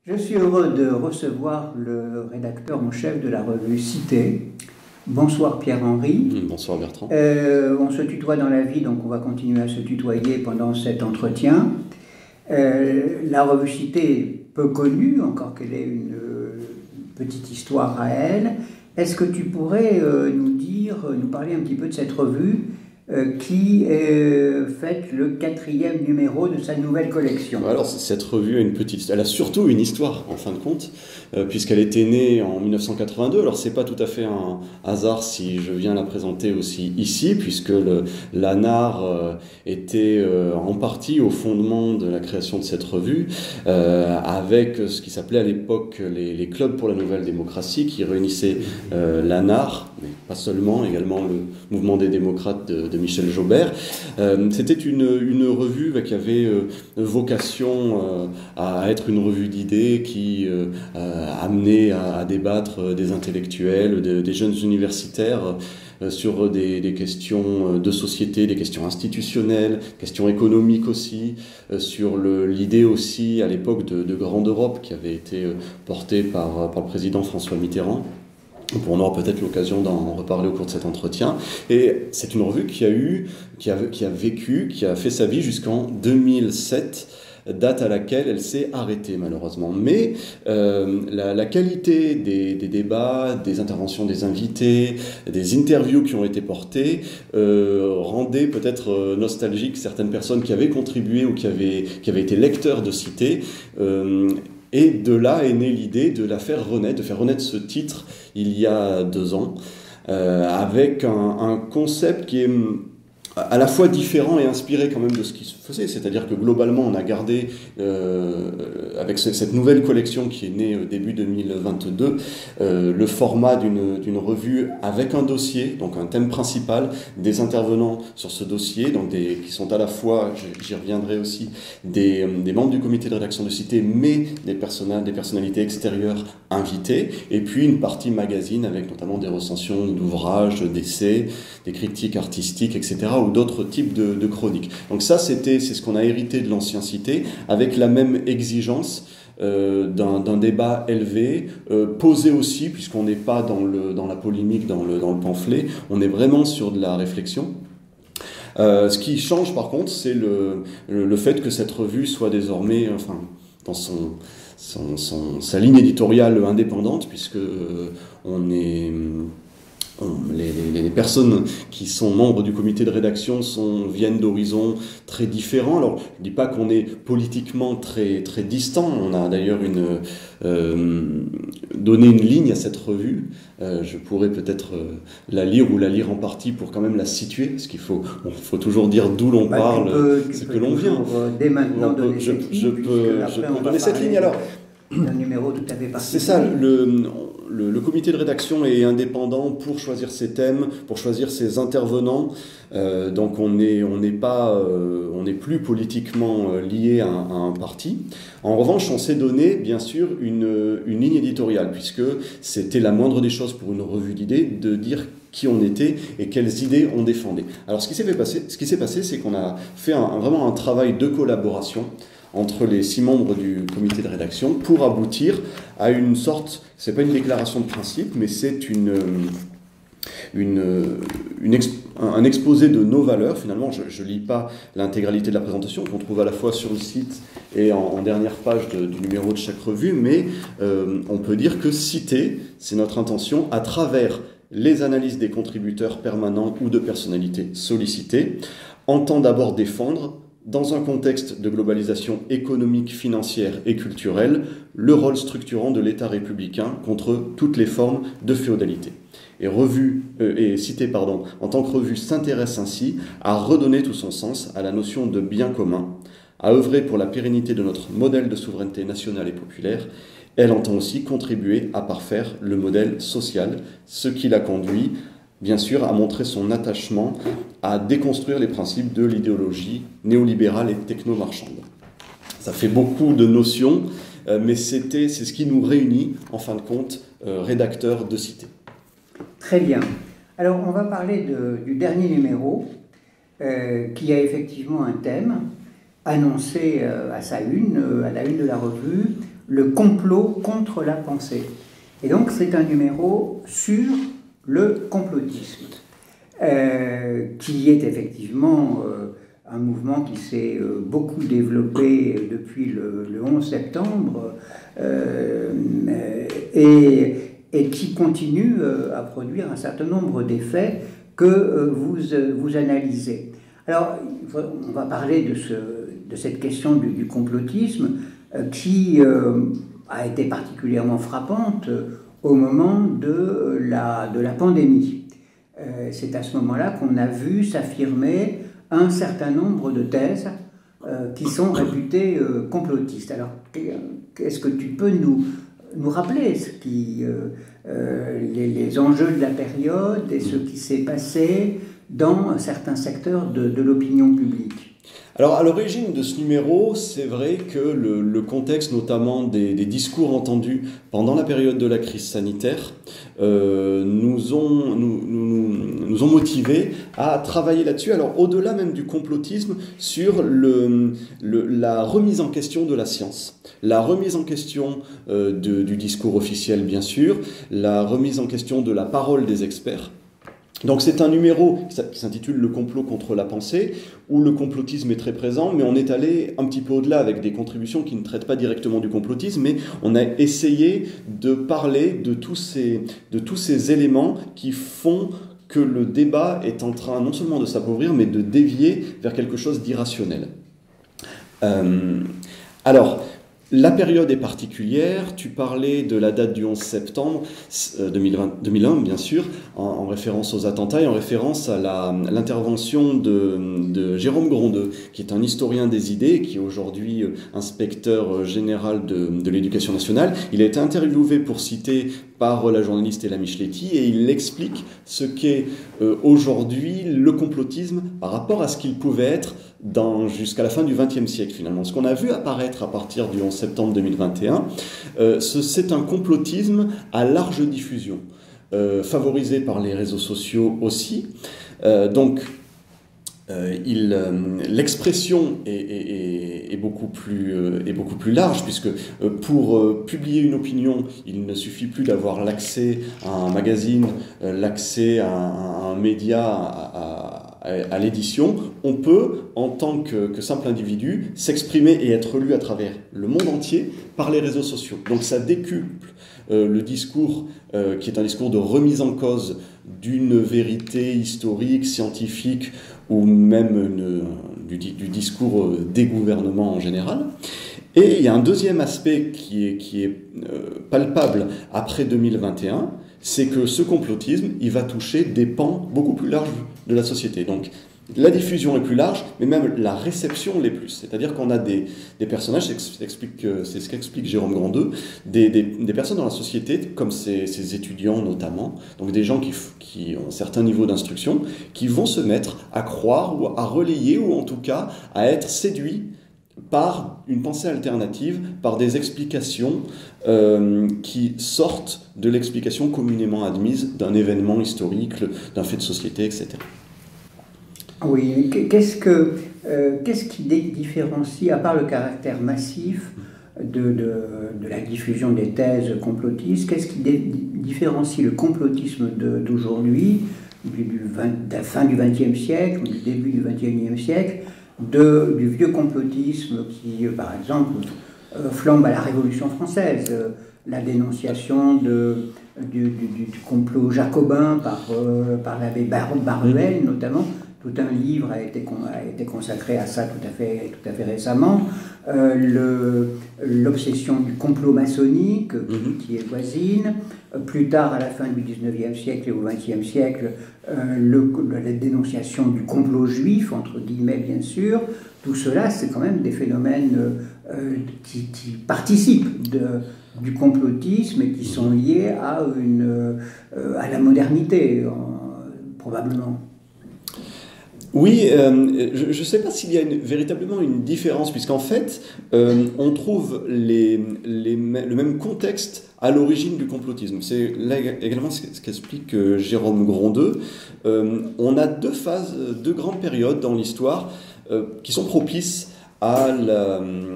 Je suis heureux de recevoir le rédacteur en chef de la revue Cité. Bonsoir Pierre-Henri. Bonsoir Bertrand. On se tutoie dans la vie, donc on va continuer à se tutoyer pendant cet entretien. La revue Cité est peu connue, encore qu'elle ait une petite histoire à elle. Est-ce que tu pourrais nous parler un petit peu de cette revue qui fête le 4e numéro de sa nouvelle collection? Alors cette revue elle a surtout une histoire en fin de compte, puisqu'elle était née en 1982. Alors c'est pas tout à fait un hasard si je viens la présenter aussi ici, puisque l'ANAR était en partie au fondement de la création de cette revue, avec ce qui s'appelait à l'époque les clubs pour la nouvelle démocratie, qui réunissaient l'ANAR, mais pas seulement, également le mouvement des démocrates de Michel Jaubert. C'était une revue qui avait vocation à être une revue d'idées qui amenait à débattre des intellectuels, des jeunes universitaires sur des questions de société, des questions institutionnelles, questions économiques aussi, sur l'idée aussi à l'époque de Grande Europe qui avait été portée par le président François Mitterrand. On aura peut-être l'occasion d'en reparler au cours de cet entretien. Et c'est une revue qui a fait sa vie jusqu'en 2007, date à laquelle elle s'est arrêtée malheureusement. Mais la qualité des débats, des interventions des invités, des interviews qui ont été portées rendait peut-être nostalgique certaines personnes qui avaient contribué ou qui avaient été lecteurs de Cité. Et de là est née l'idée de la faire renaître, de faire renaître ce titre il y a 2 ans, avec un concept qui est à la fois différent et inspiré quand même de ce qui se faisait. C'est-à-dire que globalement, on a gardé, avec cette nouvelle collection qui est née début 2022, le format d'une revue avec un dossier, donc un thème principal, des intervenants sur ce dossier, donc qui sont à la fois, j'y reviendrai aussi, des membres du comité de rédaction de Cité, mais des personnalités extérieures invitées, et puis une partie magazine avec notamment des recensions d'ouvrages, d'essais, des critiques artistiques, etc., ou d'autres types de chroniques. Donc ça, c'est ce qu'on a hérité de l'ancien Cité, avec la même exigence d'un débat élevé, posé aussi, puisqu'on n'est pas dans la polémique, dans le pamphlet, on est vraiment sur de la réflexion. Ce qui change par contre, c'est le fait que cette revue soit désormais, dans sa ligne éditoriale indépendante, puisque les personnes qui sont membres du comité de rédaction viennent d'horizons très différents. Alors, je ne dis pas qu'on est politiquement très, très distant. On a d'ailleurs donné une ligne à cette revue. Je pourrais peut-être la lire ou la lire en partie pour quand même la situer, parce qu'il faut toujours dire d'où l'on parle, ce que l'on vient. Dès maintenant donner cette ligne, je peux donner cette ligne alors. Un numéro tout à fait particulier. C'est ça, le comité de rédaction est indépendant pour choisir ses thèmes, pour choisir ses intervenants. Donc on n'est plus politiquement lié à un parti. En revanche, on s'est donné, bien sûr, une ligne éditoriale, puisque c'était la moindre des choses pour une revue d'idées de dire qui on était et quelles idées on défendait. Alors ce qui s'est passé, c'est qu'on a fait vraiment un travail de collaboration entre les 6 membres du comité de rédaction pour aboutir à une sorte, c'est pas une déclaration de principe, mais c'est un exposé de nos valeurs. Finalement, je lis pas l'intégralité de la présentation qu'on trouve à la fois sur le site et en dernière page du numéro de chaque revue, mais on peut dire que Cité, c'est notre intention à travers les analyses des contributeurs permanents ou de personnalités sollicitées, entend d'abord défendre, dans un contexte de globalisation économique, financière et culturelle, le rôle structurant de l'État républicain contre toutes les formes de féodalité. Et Cité, en tant que revue, s'intéresse ainsi à redonner tout son sens à la notion de bien commun, à œuvrer pour la pérennité de notre modèle de souveraineté nationale et populaire. Elle entend aussi contribuer à parfaire le modèle social, ce qui l'a conduit bien sûr, à montrer son attachement à déconstruire les principes de l'idéologie néolibérale et techno-marchande. Ça fait beaucoup de notions, mais c'est ce qui nous réunit, en fin de compte, rédacteurs de Cité. Très bien. Alors, on va parler du dernier numéro, qui a effectivement un thème annoncé à la une de la revue. le complot contre la pensée. Et donc c'est un numéro sur le complotisme, qui est effectivement un mouvement qui s'est beaucoup développé depuis le 11 septembre et qui continue à produire un certain nombre d'effets que vous analysez. Alors, on va parler de cette question du complotisme qui a été particulièrement frappante au moment de la pandémie. C'est à ce moment-là qu'on a vu s'affirmer un certain nombre de thèses qui sont réputées complotistes. Alors, est-ce que tu peux nous rappeler les enjeux de la période et ce qui s'est passé dans certains secteurs de l'opinion publique? Alors, à l'origine de ce numéro, c'est vrai que le contexte, notamment des discours entendus pendant la période de la crise sanitaire, nous ont motivés à travailler là-dessus. Alors, au-delà même du complotisme, sur la remise en question de la science, la remise en question du discours officiel, bien sûr, la remise en question de la parole des experts. Donc c'est un numéro qui s'intitule « Le complot contre la pensée », où le complotisme est très présent, mais on est allé un petit peu au-delà avec des contributions qui ne traitent pas directement du complotisme, mais on a essayé de parler de tous ces éléments qui font que le débat est en train non seulement de s'appauvrir, mais de dévier vers quelque chose d'irrationnel. Alors, la période est particulière, tu parlais de la date du 11 septembre 2001, bien sûr, en référence aux attentats et en référence à l'intervention de Jérôme Grondeux, qui est un historien des idées, qui est aujourd'hui inspecteur général de l'éducation nationale. Il a été interviewé pour citer par la journaliste Ella Micheletti et il explique ce qu'est aujourd'hui le complotisme par rapport à ce qu'il pouvait être jusqu'à la fin du XXe siècle finalement. Ce qu'on a vu apparaître à partir du 11 septembre 2021, c'est un complotisme à large diffusion, favorisé par les réseaux sociaux aussi. L'expression est beaucoup plus large, puisque pour publier une opinion, il ne suffit plus d'avoir l'accès à un magazine, l'accès à un média, à l'édition. On peut, en tant que simple individu, s'exprimer et être lu à travers le monde entier par les réseaux sociaux. Donc ça décuple le discours qui est un discours de remise en cause d'une vérité historique, scientifique, ou même du discours des gouvernements en général. Et il y a un deuxième aspect qui est palpable après 2021, c'est que ce complotisme, il va toucher des pans beaucoup plus larges de la société. Donc la diffusion est plus large, mais même la réception l'est plus. C'est-à-dire qu'on a des personnages, c'est ce qu'explique Jérôme Grondeux, des personnes dans la société, comme ces étudiants notamment, donc des gens qui ont un certain niveau d'instruction, qui vont se mettre à croire ou à relayer, ou en tout cas à être séduits par une pensée alternative, par des explications qui sortent de l'explication communément admise d'un événement historique, d'un fait de société, etc. Oui, qu'est-ce qui différencie, à part le caractère massif de la diffusion des thèses complotistes, qu'est-ce qui différencie le complotisme d'aujourd'hui, de la fin du XXe siècle, du début du XXIe siècle, du vieux complotisme qui, par exemple, flambe à la Révolution française, la dénonciation du complot jacobin par l'abbé Baruel notamment. Tout un livre a été consacré à ça tout à fait récemment. L'obsession du complot maçonnique qui est voisine. Plus tard, à la fin du XIXe siècle et au XXe siècle, la dénonciation du complot juif, entre guillemets bien sûr. Tout cela, c'est quand même des phénomènes qui participent du complotisme et qui sont liés à la modernité, probablement. Oui, je ne sais pas s'il y a véritablement une différence, puisqu'en fait, on trouve le même contexte à l'origine du complotisme. C'est là également ce qu'explique Jérôme Grondeux. On a deux grandes périodes dans l'histoire qui sont propices à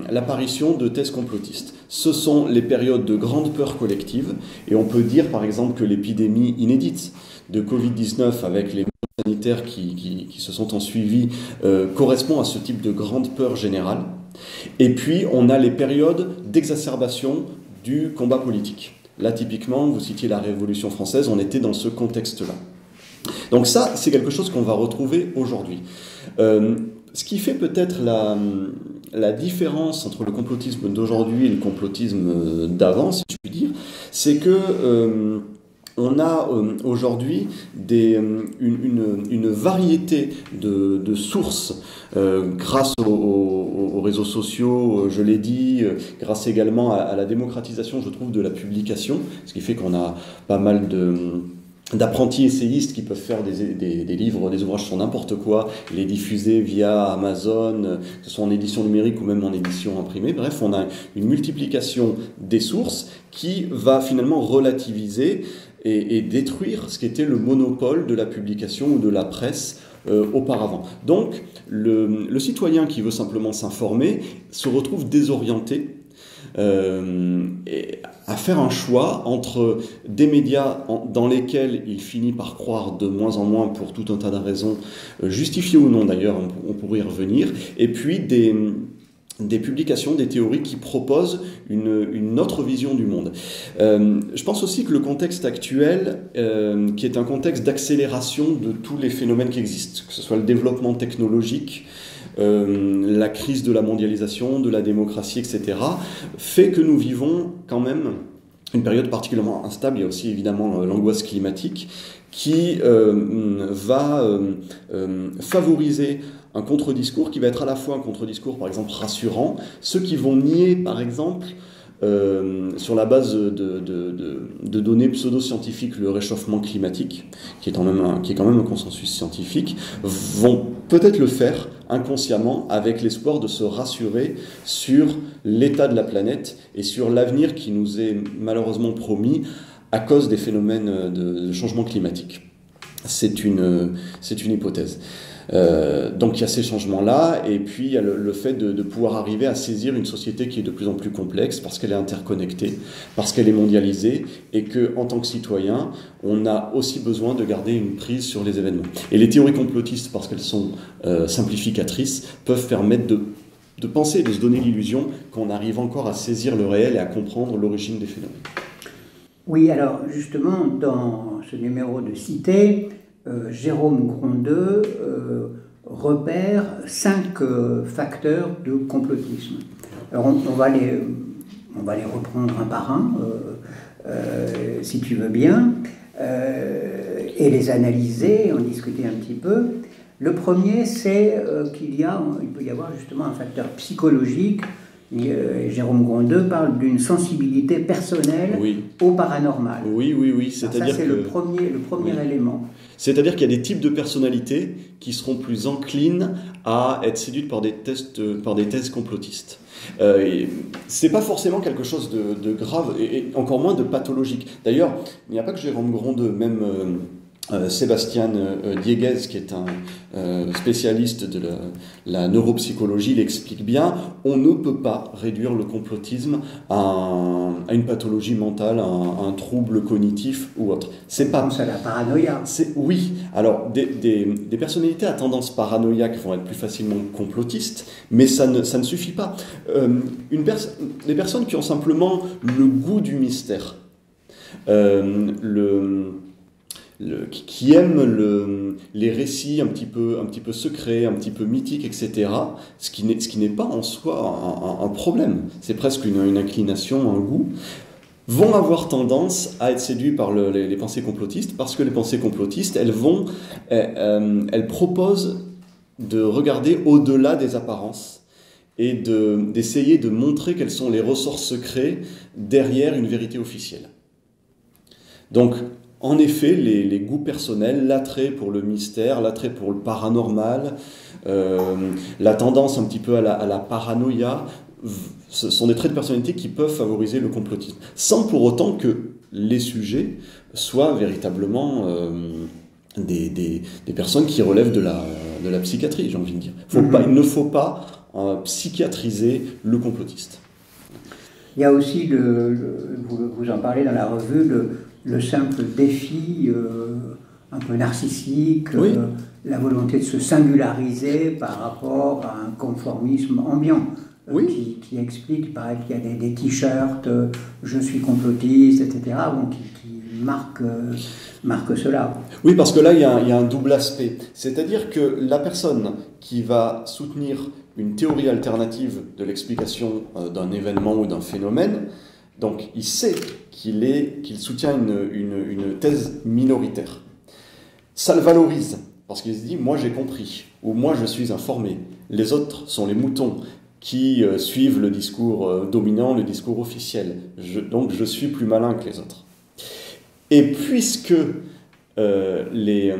l'apparition de thèses complotistes. ce sont les périodes de grande peur collective, et on peut dire par exemple que l'épidémie inédite de Covid-19 avec les mesures sanitaires qui se sont ensuivies correspond à ce type de grande peur générale. Et puis on a les périodes d'exacerbation du combat politique. Là typiquement, vous citiez la Révolution française, on était dans ce contexte-là. Donc ça, c'est quelque chose qu'on va retrouver aujourd'hui. Ce qui fait peut-être la différence entre le complotisme d'aujourd'hui et le complotisme d'avant, si je puis dire, c'est que on a aujourd'hui une variété de sources grâce aux réseaux sociaux, je l'ai dit, grâce également à la démocratisation, je trouve, de la publication, ce qui fait qu'on a pas mal d'apprentis essayistes qui peuvent faire des livres, des ouvrages sur n'importe quoi, les diffuser via Amazon, que ce soit en édition numérique ou même en édition imprimée. Bref, on a une multiplication des sources qui va finalement relativiser et détruire ce qui était le monopole de la publication ou de la presse auparavant. Donc, le citoyen qui veut simplement s'informer se retrouve désorienté et à faire un choix entre des médias dans lesquels il finit par croire de moins en moins pour tout un tas de raisons, justifiées ou non d'ailleurs, on pourrait y revenir, et puis des publications, des théories qui proposent une autre vision du monde. Je pense aussi que le contexte actuel, qui est un contexte d'accélération de tous les phénomènes qui existent, que ce soit le développement technologique, la crise de la mondialisation, de la démocratie, etc., fait que nous vivons quand même une période particulièrement instable. Il y a aussi évidemment l'angoisse climatique qui va favoriser un contre-discours qui va être à la fois un contre-discours, par exemple, rassurant. Ceux qui vont nier, par exemple, sur la base de données pseudo-scientifiques, le réchauffement climatique, qui est quand même un consensus scientifique, vont peut-être le faire inconsciemment avec l'espoir de se rassurer sur l'état de la planète et sur l'avenir qui nous est malheureusement promis à cause des phénomènes de changement climatique. C'est une hypothèse. Donc il y a ces changements-là, et puis il y a le fait de pouvoir arriver à saisir une société qui est de plus en plus complexe, parce qu'elle est interconnectée, parce qu'elle est mondialisée, et qu'en tant que citoyen, on a aussi besoin de garder une prise sur les événements. Et les théories complotistes, parce qu'elles sont simplificatrices, peuvent permettre de penser, de se donner l'illusion qu'on arrive encore à saisir le réel et à comprendre l'origine des phénomènes. Oui, alors justement, dans ce numéro de Cité, Jérôme Grondeux repère 5 facteurs de complotisme. Alors on va les reprendre un par un, si tu veux bien, et les analyser, en discuter un petit peu. Le premier, c'est il peut y avoir justement un facteur psychologique. Jérôme Grondeux parle d'une sensibilité personnelle au paranormal. Oui. C'est-à-dire que le premier élément. C'est-à-dire qu'il y a des types de personnalités qui seront plus enclines à être séduites par des thèses complotistes. C'est pas forcément quelque chose de grave et encore moins de pathologique. D'ailleurs, il n'y a pas que Jérôme Grondeux, même Sébastien Dieguez, qui est un spécialiste de la neuropsychologie, l'explique bien. On ne peut pas réduire le complotisme à une pathologie mentale, à un trouble cognitif ou autre. C'est pas. C'est la paranoïa. Oui. Alors, des personnalités à tendance paranoïaque vont être plus facilement complotistes, mais ça ne suffit pas. Des personnes qui ont simplement le goût du mystère, qui aiment les récits un petit peu secrets, un petit peu mythiques, etc., ce qui n'est pas en soi un problème, c'est presque une inclination, un goût, vont avoir tendance à être séduits par les pensées complotistes, parce que les pensées complotistes, elles proposent de regarder au-delà des apparences et d'essayer de montrer quels sont les ressorts secrets derrière une vérité officielle. Donc, en effet, les goûts personnels, l'attrait pour le mystère, l'attrait pour le paranormal, la tendance un petit peu à la paranoïa, ce sont des traits de personnalité qui peuvent favoriser le complotisme, sans pour autant que les sujets soient véritablement des personnes qui relèvent de la psychiatrie, j'ai envie de dire. Il ne faut pas psychiatriser le complotiste. Il y a aussi, vous en parlez dans la revue, le simple défi un peu narcissique, oui. La volonté de se singulariser par rapport à un conformisme ambiant. Oui. Qui explique, il paraît qu'il y a des t-shirts, je suis complotiste, etc., bon, qui marquent cela. Oui, parce que là, il y a un double aspect. C'est-à-dire que la personne qui va soutenir une théorie alternative de l'explication d'un événement ou d'un phénomène, donc il sait qu'il soutient une thèse minoritaire. Ça le valorise, parce qu'il se dit, moi j'ai compris, ou moi je suis informé, les autres sont les moutons qui suivent le discours dominant, le discours officiel. Donc je suis plus malin que les autres. Et puisque les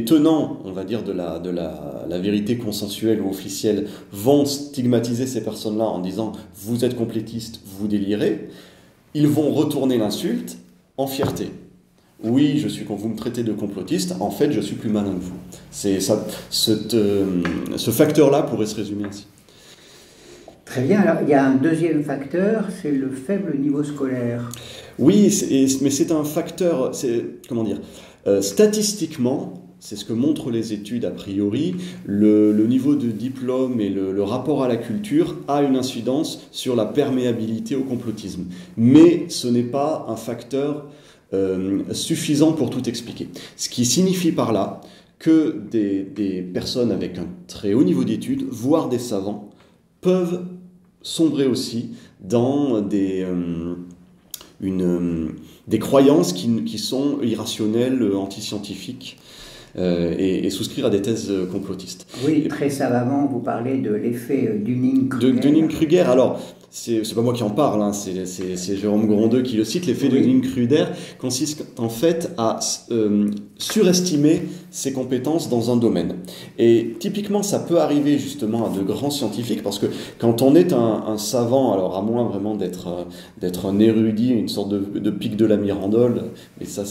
tenants, on va dire, de la vérité consensuelle ou officielle vont stigmatiser ces personnes-là en disant « vous êtes complétistes, vous délirez », ils vont retourner l'insulte en fierté. Oui, vous me traitez de complotiste, en fait, je suis plus malin que vous. Ce facteur-là pourrait se résumer ainsi. Très bien. Alors, il y a un deuxième facteur, c'est le faible niveau scolaire. Oui, mais c'est un facteur, comment dire, statistiquement, c'est ce que montrent les études a priori, le niveau de diplôme et le rapport à la culture a une incidence sur la perméabilité au complotisme. Mais ce n'est pas un facteur suffisant pour tout expliquer. Ce qui signifie par là que des personnes avec un très haut niveau d'études, voire des savants, peuvent sombrer aussi dans des croyances qui sont irrationnelles, antiscientifiques, et souscrire à des thèses complotistes. Oui, très savamment, vous parlez de l'effet Dunning-Kruger. Dunning-Kruger, alors, c'est pas moi qui en parle, hein, c'est Jérôme Grondeux qui le cite. L'effet de Dunning-Kruger consiste en fait à surestimer ses compétences dans un domaine. Et typiquement, ça peut arriver justement à de grands scientifiques, parce que quand on est un savant, alors à moins vraiment d'être un érudit, une sorte de pic de la Mirandole, mais ça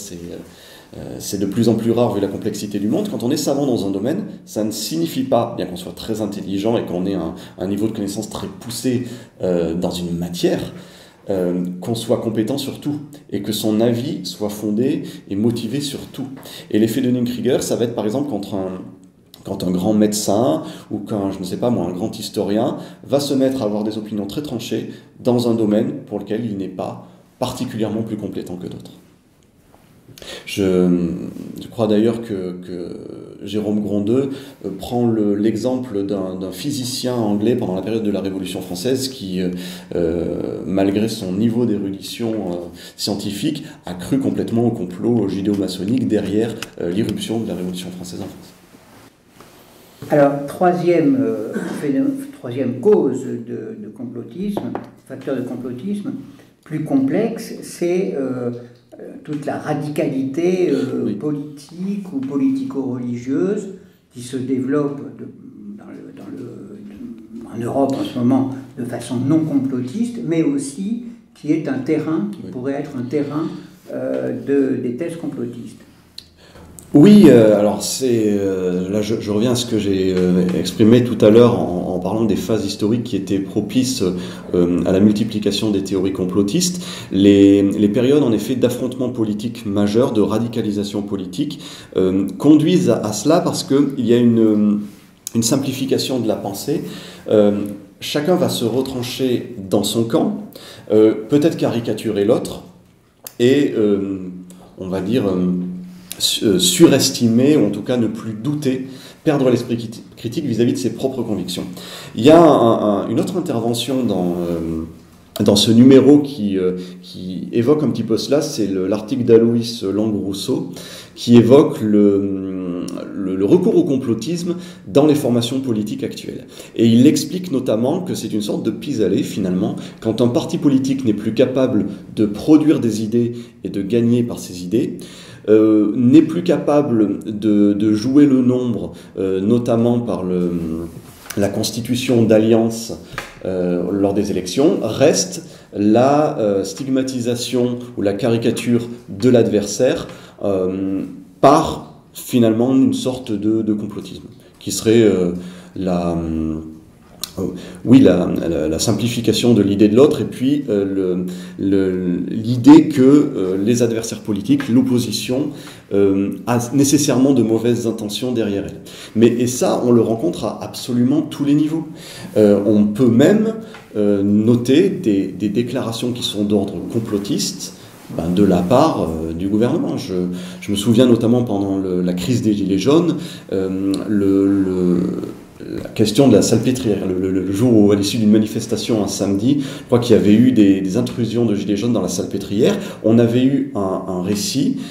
c'est de plus en plus rare vu la complexité du monde. Quand on est savant dans un domaine, ça ne signifie pas, bien qu'on soit très intelligent et qu'on ait un niveau de connaissance très poussé dans une matière, qu'on soit compétent sur tout et que son avis soit fondé et motivé sur tout. Et l'effet de Dunning-Kruger, ça va être par exemple quand un grand médecin ou quand, je ne sais pas moi, un grand historien va se mettre à avoir des opinions très tranchées dans un domaine pour lequel il n'est pas particulièrement plus compétent que d'autres. Je crois d'ailleurs que Jérôme Grondeux prend l'exemple d'un physicien anglais pendant la période de la Révolution française qui, malgré son niveau d'érudition scientifique, a cru complètement au complot judéo-maçonnique derrière l'irruption de la Révolution française en France. Alors, troisième cause de complotisme, facteur de complotisme, plus complexe, c'est toute la radicalité politique ou politico-religieuse qui se développe en Europe en ce moment de façon non complotiste, mais aussi qui est un terrain, qui pourrait être un terrain des thèses complotistes. Oui, alors là je reviens à ce que j'ai exprimé tout à l'heure en parlant des phases historiques qui étaient propices à la multiplication des théories complotistes. Les périodes en effet d'affrontements politiques majeurs, de radicalisation politique, conduisent à cela parce qu'il y a une simplification de la pensée. Chacun va se retrancher dans son camp, peut-être caricaturer l'autre, et on va dire surestimer, ou en tout cas ne plus douter, perdre l'esprit critique vis-à-vis de ses propres convictions. Il y a une autre intervention dans ce numéro qui évoque un petit peu cela, c'est l'article d'Aloïs Lange-Rousseau, qui évoque le recours au complotisme dans les formations politiques actuelles. Et il explique notamment que c'est une sorte de pis-aller, finalement, quand un parti politique n'est plus capable de produire des idées et de gagner par ses idées, n'est plus capable de jouer le nombre, notamment par la constitution d'alliances lors des élections, reste la stigmatisation ou la caricature de l'adversaire par finalement une sorte de complotisme, qui serait Oui, la simplification de l'idée de l'autre, et puis l'idée que les adversaires politiques, l'opposition, a nécessairement de mauvaises intentions derrière elle. Et ça, on le rencontre à absolument tous les niveaux. On peut même noter des déclarations qui sont d'ordre complotiste, de la part du gouvernement. Je me souviens notamment pendant la crise des Gilets jaunes, la question de la salpêtrière, le jour où, à l'issue d'une manifestation un samedi, je crois qu'il y avait eu des intrusions de gilets jaunes dans la salpêtrière. On avait eu un récit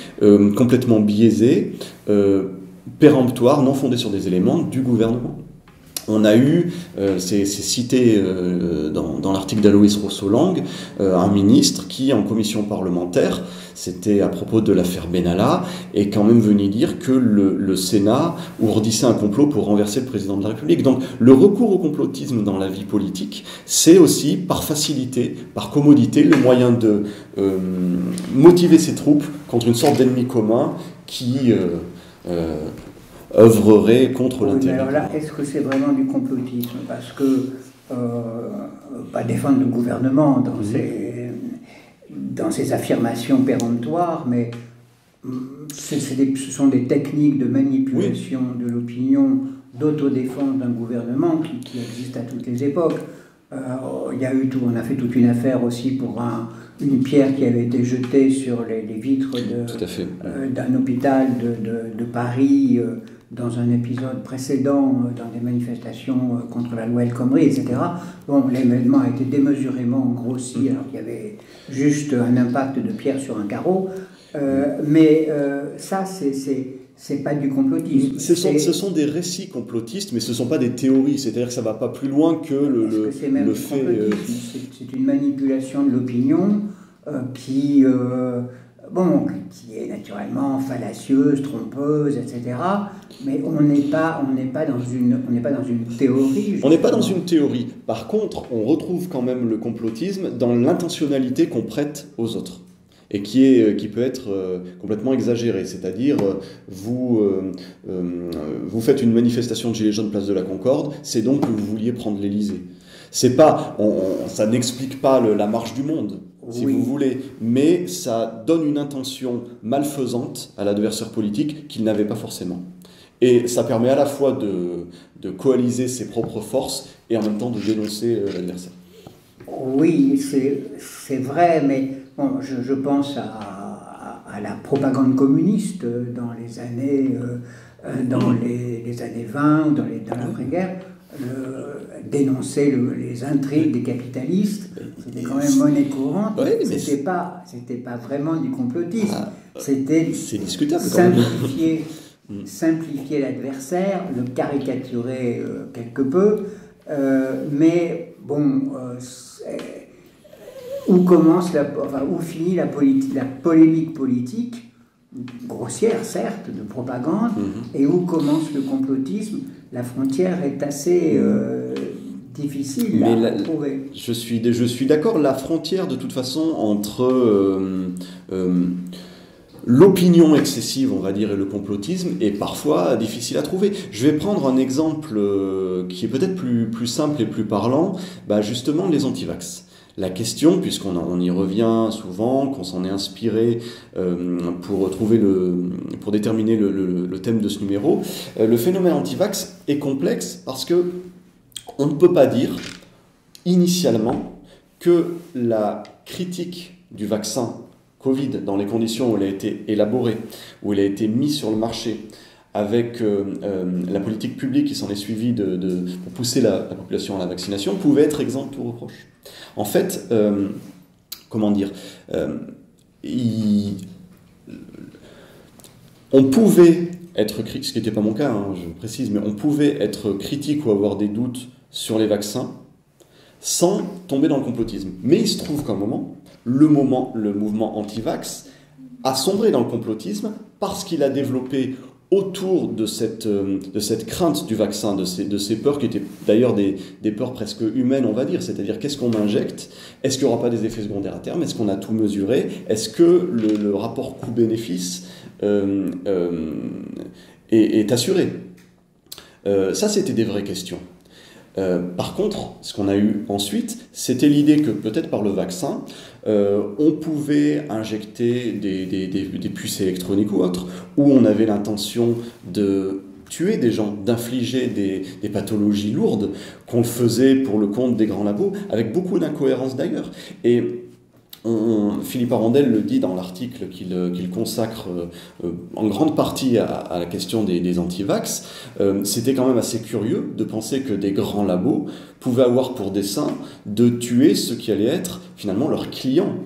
complètement biaisé, péremptoire, non fondé sur des éléments du gouvernement. On a eu, c'est cité dans l'article d'Aloïs Rossolang, un ministre qui, en commission parlementaire, c'était à propos de l'affaire Benalla, est quand même venu dire que le Sénat ourdissait un complot pour renverser le président de la République. Donc le recours au complotisme dans la vie politique, c'est aussi, par facilité, par commodité, le moyen de motiver ses troupes contre une sorte d'ennemi commun qui œuvrerait contre l'intérêt. Alors là, est-ce que c'est vraiment du complotisme? Parce que pas défendre le gouvernement dans ses affirmations péremptoires, mais ce sont des techniques de manipulation de l'opinion, d'autodéfense d'un gouvernement qui existent à toutes les époques. On a fait toute une affaire aussi pour une pierre qui avait été jetée sur les vitres d'un hôpital de Paris dans un épisode précédent, dans des manifestations contre la loi El Khomri, etc. Bon, l'événement a été démesurément grossi, alors qu'il y avait juste un impact de pierre sur un carreau. Ça, c'est pas du complotisme. Ce sont des récits complotistes, mais ce ne sont pas des théories. C'est-à-dire que ça ne va pas plus loin que le fait... C'est une manipulation de l'opinion qui est naturellement fallacieuse, trompeuse, etc. Mais on n'est pas dans une théorie. On n'est pas dans une théorie. Par contre, on retrouve quand même le complotisme dans l'intentionnalité qu'on prête aux autres. Et qui peut être complètement exagéré. C'est-à-dire, vous faites une manifestation de Gilets jaunes place de la Concorde, c'est donc que vous vouliez prendre l'Élysée. C'est pas, ça n'explique pas la marche du monde, si vous voulez, mais ça donne une intention malfaisante à l'adversaire politique qu'il n'avait pas forcément. Et ça permet à la fois de coaliser ses propres forces et en même temps de dénoncer l'adversaire. Oui, c'est vrai, mais bon, je pense à la propagande communiste dans les années 20 ou dans l'après-guerre. Dénoncer les intrigues des capitalistes, c'était quand même monnaie courante. C'était pas vraiment du complotisme. C'était discutable. Simplifier l'adversaire, le caricaturer quelque peu, mais bon, où finit la polémique politique, grossière certes, de propagande, et où commence le complotisme. La frontière est assez difficile à trouver. Je suis d'accord, la frontière de toute façon entre l'opinion excessive, on va dire, et le complotisme est parfois difficile à trouver. Je vais prendre un exemple qui est peut-être plus simple et plus parlant, justement les antivax. La question, puisqu'on y revient souvent, qu'on s'en est inspiré pour déterminer le thème de ce numéro, le phénomène antivax est complexe parce que on ne peut pas dire initialement que la critique du vaccin Covid dans les conditions où il a été élaboré, où il a été mis sur le marché, avec la politique publique qui s'en est suivie pour pousser la population à la vaccination, pouvait être exempt de tout reproche. En fait, on pouvait être critique, ce qui n'était pas mon cas, je précise, mais on pouvait être critique ou avoir des doutes sur les vaccins sans tomber dans le complotisme. Mais il se trouve qu'à un moment, le mouvement anti-vax a sombré dans le complotisme parce qu'il a développé autour de cette crainte du vaccin, de ces peurs qui étaient d'ailleurs des peurs presque humaines, on va dire, c'est-à-dire qu'est-ce qu'on injecte, est-ce qu'il n'y aura pas des effets secondaires à terme, est-ce qu'on a tout mesuré, est-ce que le rapport coût-bénéfice est assuré. Ça, c'était des vraies questions. Par contre, ce qu'on a eu ensuite, c'était l'idée que peut-être par le vaccin, on pouvait injecter des puces électroniques ou autres, où on avait l'intention de tuer des gens, d'infliger des pathologies lourdes, qu'on le faisait pour le compte des grands labos, avec beaucoup d'incohérences d'ailleurs. Et Philippe Arondel le dit dans l'article qu'il consacre en grande partie à la question des anti-vax. C'était quand même assez curieux de penser que des grands labos pouvaient avoir pour dessein de tuer ceux qui allaient être finalement leurs clients,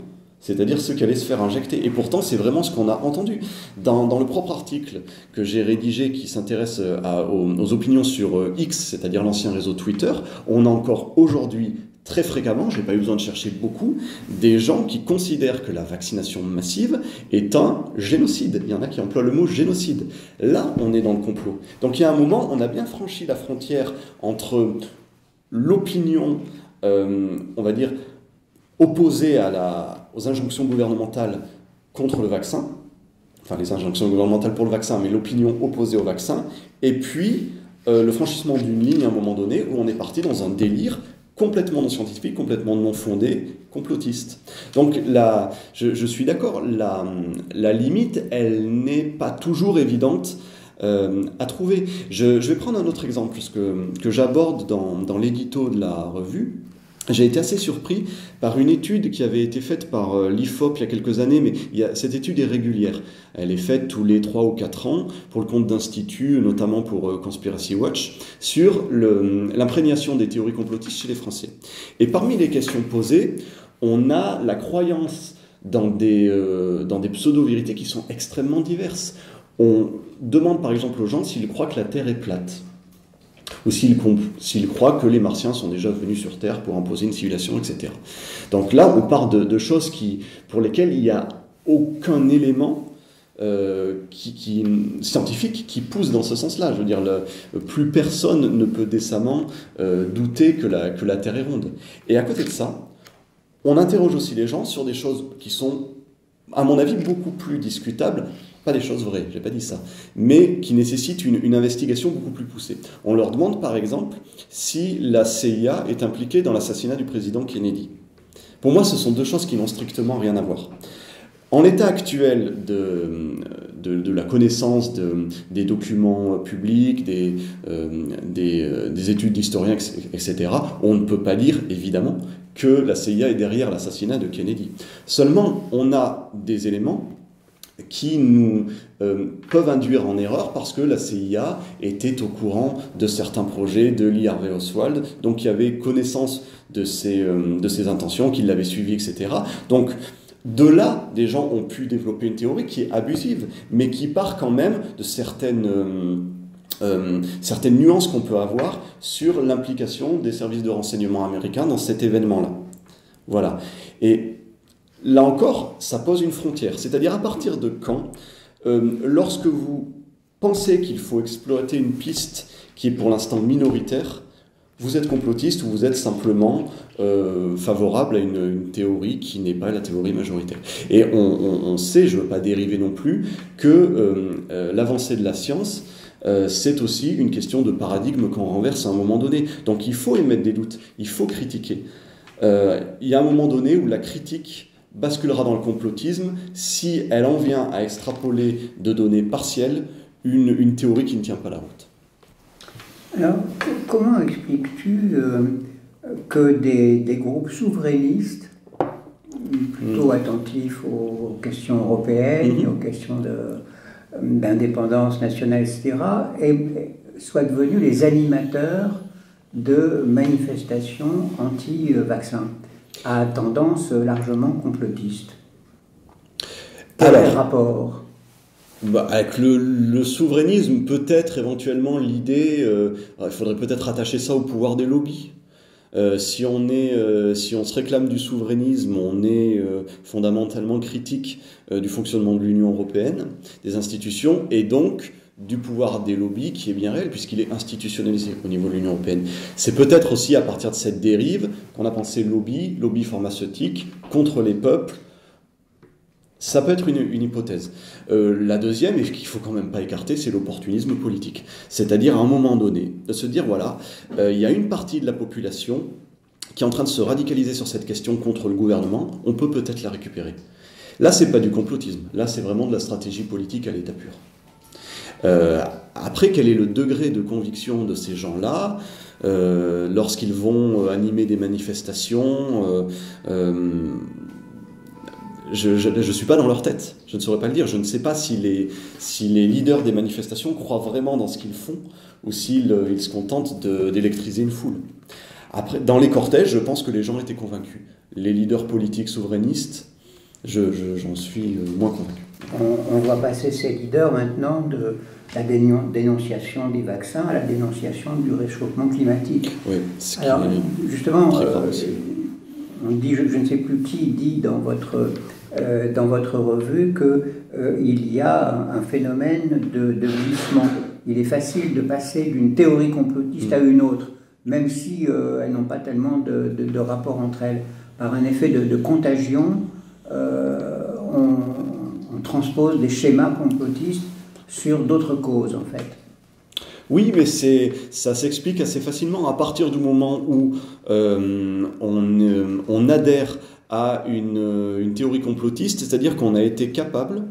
c'est-à-dire ceux qui allaient se faire injecter. Et pourtant, c'est vraiment ce qu'on a entendu. Dans le propre article que j'ai rédigé qui s'intéresse aux opinions sur X, c'est-à-dire l'ancien réseau Twitter, on a encore aujourd'hui très fréquemment, je n'ai pas eu besoin de chercher beaucoup, des gens qui considèrent que la vaccination massive est un génocide. Il y en a qui emploient le mot génocide. Là, on est dans le complot. Donc il y a un moment, on a bien franchi la frontière entre l'opinion, on va dire, opposée aux injonctions gouvernementales contre le vaccin, enfin les injonctions gouvernementales pour le vaccin, mais l'opinion opposée au vaccin, et puis le franchissement d'une ligne à un moment donné où on est parti dans un délire complètement non scientifique, complètement non fondé, complotiste. Donc là, je suis d'accord, la limite, elle n'est pas toujours évidente à trouver. Je vais prendre un autre exemple que j'aborde dans l'édito de la revue. J'ai été assez surpris par une étude qui avait été faite par l'IFOP il y a quelques années, mais cette étude est régulière. Elle est faite tous les 3 ou 4 ans pour le compte d'instituts, notamment pour Conspiracy Watch, sur l'imprégnation des théories complotistes chez les Français. Et parmi les questions posées, on a la croyance dans des pseudo-vérités qui sont extrêmement diverses. On demande par exemple aux gens s'ils croient que la Terre est plate, ou s'ils croient que les Martiens sont déjà venus sur Terre pour imposer une civilisation, etc. Donc là, on part de choses pour lesquelles il n'y a aucun élément scientifique qui pousse dans ce sens-là. Je veux dire, plus personne ne peut décemment douter que la Terre est ronde. Et à côté de ça, on interroge aussi les gens sur des choses qui sont, à mon avis, beaucoup plus discutables. Pas des choses vraies, j'ai pas dit ça, mais qui nécessitent une investigation beaucoup plus poussée. On leur demande par exemple si la CIA est impliquée dans l'assassinat du président Kennedy. Pour moi, ce sont deux choses qui n'ont strictement rien à voir. En l'état actuel de la connaissance des documents publics, des études d'historiens, etc., on ne peut pas dire, évidemment, que la CIA est derrière l'assassinat de Kennedy. Seulement, on a des éléments qui nous peuvent induire en erreur parce que la CIA était au courant de certains projets de Lee Harvey Oswald, donc qui avait connaissance de ses intentions, qui l'avait suivi, etc. Donc, de là, des gens ont pu développer une théorie qui est abusive, mais qui part quand même de certaines nuances qu'on peut avoir sur l'implication des services de renseignement américains dans cet événement-là. Voilà. Et là encore, ça pose une frontière. C'est-à-dire à partir de quand, lorsque vous pensez qu'il faut exploiter une piste qui est pour l'instant minoritaire, vous êtes complotiste ou vous êtes simplement favorable à une théorie qui n'est pas la théorie majoritaire. Et on sait, je ne veux pas dériver non plus, que l'avancée de la science, c'est aussi une question de paradigme qu'on renverse à un moment donné. Donc il faut émettre des doutes, il faut critiquer. Il y a un moment donné où la critique basculera dans le complotisme si elle en vient à extrapoler de données partielles une théorie qui ne tient pas la route. Alors, comment expliques-tu que des groupes souverainistes, plutôt attentifs aux questions européennes, aux questions d'indépendance nationale, etc., soient devenus les animateurs de manifestations anti-vaccins à tendance largement complotiste? Quel est le rapport? Avec le souverainisme, peut-être éventuellement l'idée, il faudrait peut-être rattacher ça au pouvoir des lobbies. Si on se réclame du souverainisme, on est fondamentalement critique du fonctionnement de l'Union européenne, des institutions, et donc du pouvoir des lobbies qui est bien réel puisqu'il est institutionnalisé au niveau de l'Union européenne. C'est peut-être aussi à partir de cette dérive qu'on a pensé lobby pharmaceutique contre les peuples Ça peut être une hypothèse. La deuxième, et qu'il ne faut quand même pas écarter, c'est l'opportunisme politique. C'est-à-dire, à un moment donné, de se dire, voilà, il y a une partie de la population qui est en train de se radicaliser sur cette question contre le gouvernement, on peut peut-être la récupérer. Là, ce n'est pas du complotisme. Là, c'est vraiment de la stratégie politique à l'état pur. Après, quel est le degré de conviction de ces gens-là lorsqu'ils vont animer des manifestations je ne suis pas dans leur tête, je ne saurais pas le dire. Je ne sais pas si les leaders des manifestations croient vraiment dans ce qu'ils font ou s'ils se contentent d'électriser une foule. Après, dans les cortèges, je pense que les gens étaient convaincus. Les leaders politiques souverainistes, j'en suis moins convaincu. On voit passer ces leaders maintenant de la dénonciation des vaccins à la dénonciation du réchauffement climatique. Oui, alors, justement, on dit, je ne sais plus qui dit dans votre revue qu'il y a un phénomène de glissement. Il est facile de passer d'une théorie complotiste à une autre, même si elles n'ont pas tellement de rapport entre elles. Par un effet de contagion, on transpose des schémas complotistes sur d'autres causes, en fait. Oui, mais ça s'explique assez facilement. À partir du moment où on adhère à une théorie complotiste, c'est-à-dire qu'on a été capable,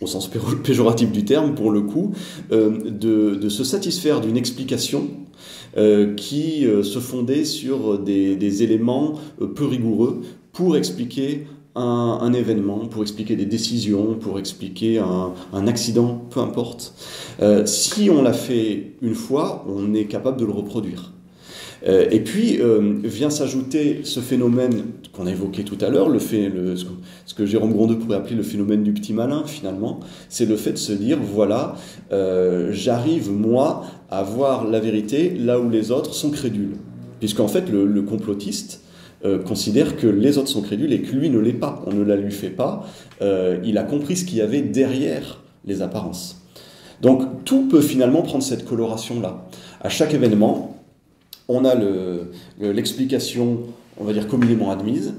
au sens péjoratif du terme pour le coup, de se satisfaire d'une explication qui se fondait sur des éléments peu rigoureux pour expliquer un événement, pour expliquer des décisions, pour expliquer un accident, peu importe. Si on l'a fait une fois, on est capable de le reproduire. Et puis vient s'ajouter ce phénomène qu'on a évoqué tout à l'heure, ce que Jérôme Grondeux pourrait appeler le phénomène du petit malin finalement, c'est le fait de se dire voilà, j'arrive moi à voir la vérité là où les autres sont crédules. Puisqu'en fait le complotiste considère que les autres sont crédules et que lui ne l'est pas, on ne la lui fait pas, il a compris ce qu'il y avait derrière les apparences. Donc tout peut finalement prendre cette coloration-là. À chaque événement, on a l'explication, on va dire, communément admise,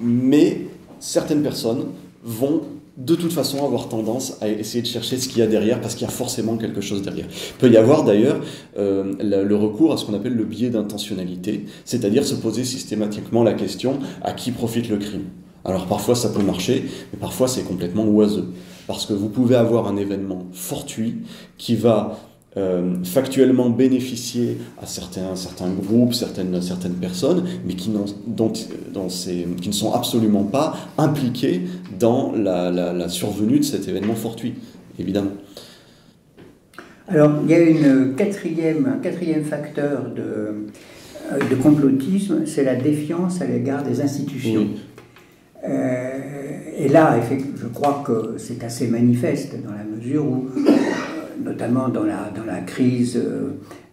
mais certaines personnes vont de toute façon avoir tendance à essayer de chercher ce qu'il y a derrière, parce qu'il y a forcément quelque chose derrière. Il peut y avoir d'ailleurs le recours à ce qu'on appelle le biais d'intentionnalité, c'est-à-dire se poser systématiquement la question à qui profite le crime. Alors parfois ça peut marcher, mais parfois c'est complètement oiseux, parce que vous pouvez avoir un événement fortuit qui va factuellement bénéficier à certains groupes, certaines personnes, mais qui ne sont absolument pas impliqués dans la survenue de cet événement fortuit, évidemment. Alors, il y a un quatrième facteur de complotisme, c'est la défiance à l'égard des institutions. Oui. Et là, je crois que c'est assez manifeste dans la mesure où notamment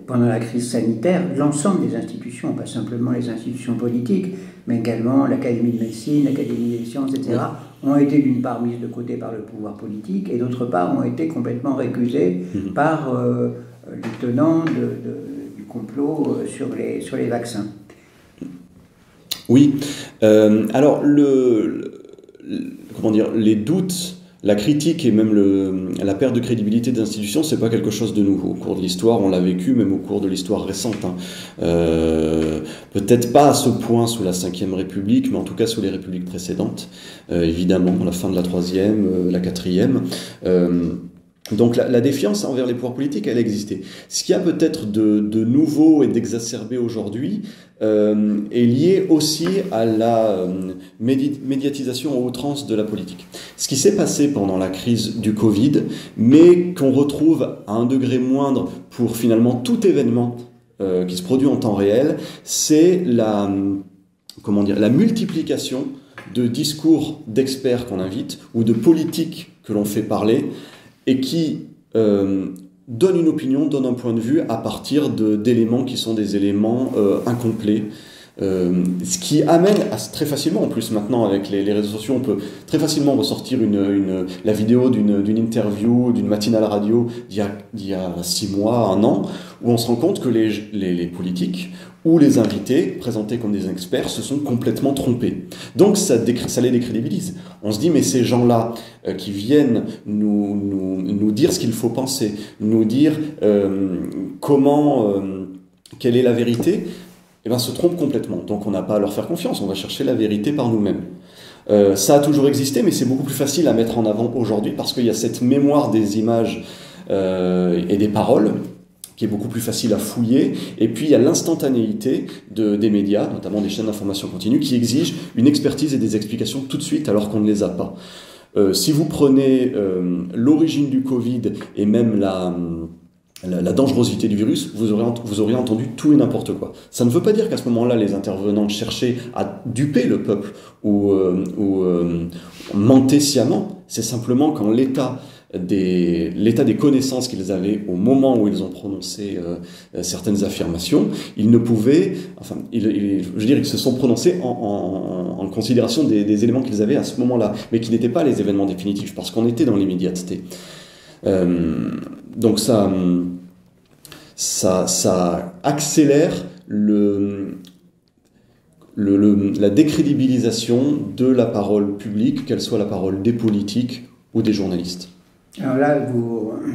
pendant la crise sanitaire, l'ensemble des institutions, pas simplement les institutions politiques, mais également l'Académie de médecine, l'Académie des sciences, etc., ont été d'une part mises de côté par le pouvoir politique et d'autre part ont été complètement récusées par les tenants du complot sur les vaccins. Oui. Alors, les doutes, la critique et même la perte de crédibilité des institutions, c'est pas quelque chose de nouveau. Au cours de l'histoire, on l'a vécu, même au cours de l'histoire récente. Peut-être pas à ce point sous la Ve République, mais en tout cas sous les républiques précédentes. Évidemment, la fin de la Troisième, la Quatrième. Donc la défiance envers les pouvoirs politiques, elle existait. Ce qu'il y a peut-être de nouveau et d'exacerbé aujourd'hui est lié aussi à la médiatisation en outrance de la politique. Ce qui s'est passé pendant la crise du Covid, mais qu'on retrouve à un degré moindre pour finalement tout événement qui se produit en temps réel, c'est la multiplication de discours d'experts qu'on invite ou de politiques que l'on fait parler et qui donne une opinion, donne un point de vue à partir d'éléments qui sont des éléments incomplets, Ce qui amène très facilement, en plus maintenant avec les réseaux sociaux, on peut très facilement ressortir la vidéo d'une interview, d'une matinale radio d'il y a 6 mois, 1 an, où on se rend compte que les politiques ou les invités, présentés comme des experts, se sont complètement trompés. Donc ça les décrédibilise. On se dit, mais ces gens-là qui viennent nous dire ce qu'il faut penser, nous dire quelle est la vérité, eh ben, se trompent complètement. Donc on n'a pas à leur faire confiance, on va chercher la vérité par nous-mêmes. Ça a toujours existé, mais c'est beaucoup plus facile à mettre en avant aujourd'hui parce qu'il y a cette mémoire des images et des paroles qui est beaucoup plus facile à fouiller, et puis il y a l'instantanéité des médias, notamment des chaînes d'information continue, qui exigent une expertise et des explications tout de suite alors qu'on ne les a pas. Si vous prenez l'origine du Covid et même la dangerosité du virus, vous aurez entendu tout et n'importe quoi. Ça ne veut pas dire qu'à ce moment-là, les intervenants cherchaient à duper le peuple ou mentaient sciemment. C'est simplement quand l'état des connaissances qu'ils avaient au moment où ils ont prononcé certaines affirmations, ils ne pouvaient, enfin, ils se sont prononcés en considération des éléments qu'ils avaient à ce moment-là, mais qui n'étaient pas les événements définitifs, parce qu'on était dans l'immédiateté. Donc ça accélère la décrédibilisation de la parole publique, qu'elle soit la parole des politiques ou des journalistes. Alors là,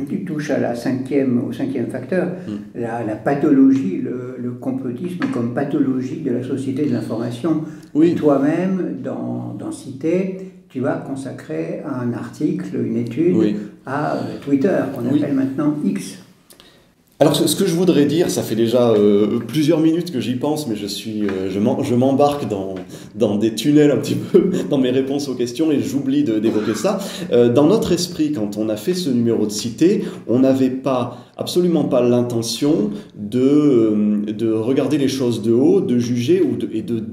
tu touches au cinquième facteur, la pathologie, le complotisme comme pathologie de la société de l'information. Oui. Toi-même, dans Cité, tu as consacré un article, une étude à Twitter, qu'on appelle maintenant X. Alors ce que je voudrais dire, ça fait déjà plusieurs minutes que j'y pense, mais je m'embarque dans des tunnels un petit peu dans mes réponses aux questions et j'oublie d'évoquer ça. Dans notre esprit, quand on a fait ce numéro de Cité, on n'avait absolument pas l'intention de regarder les choses de haut, de juger et de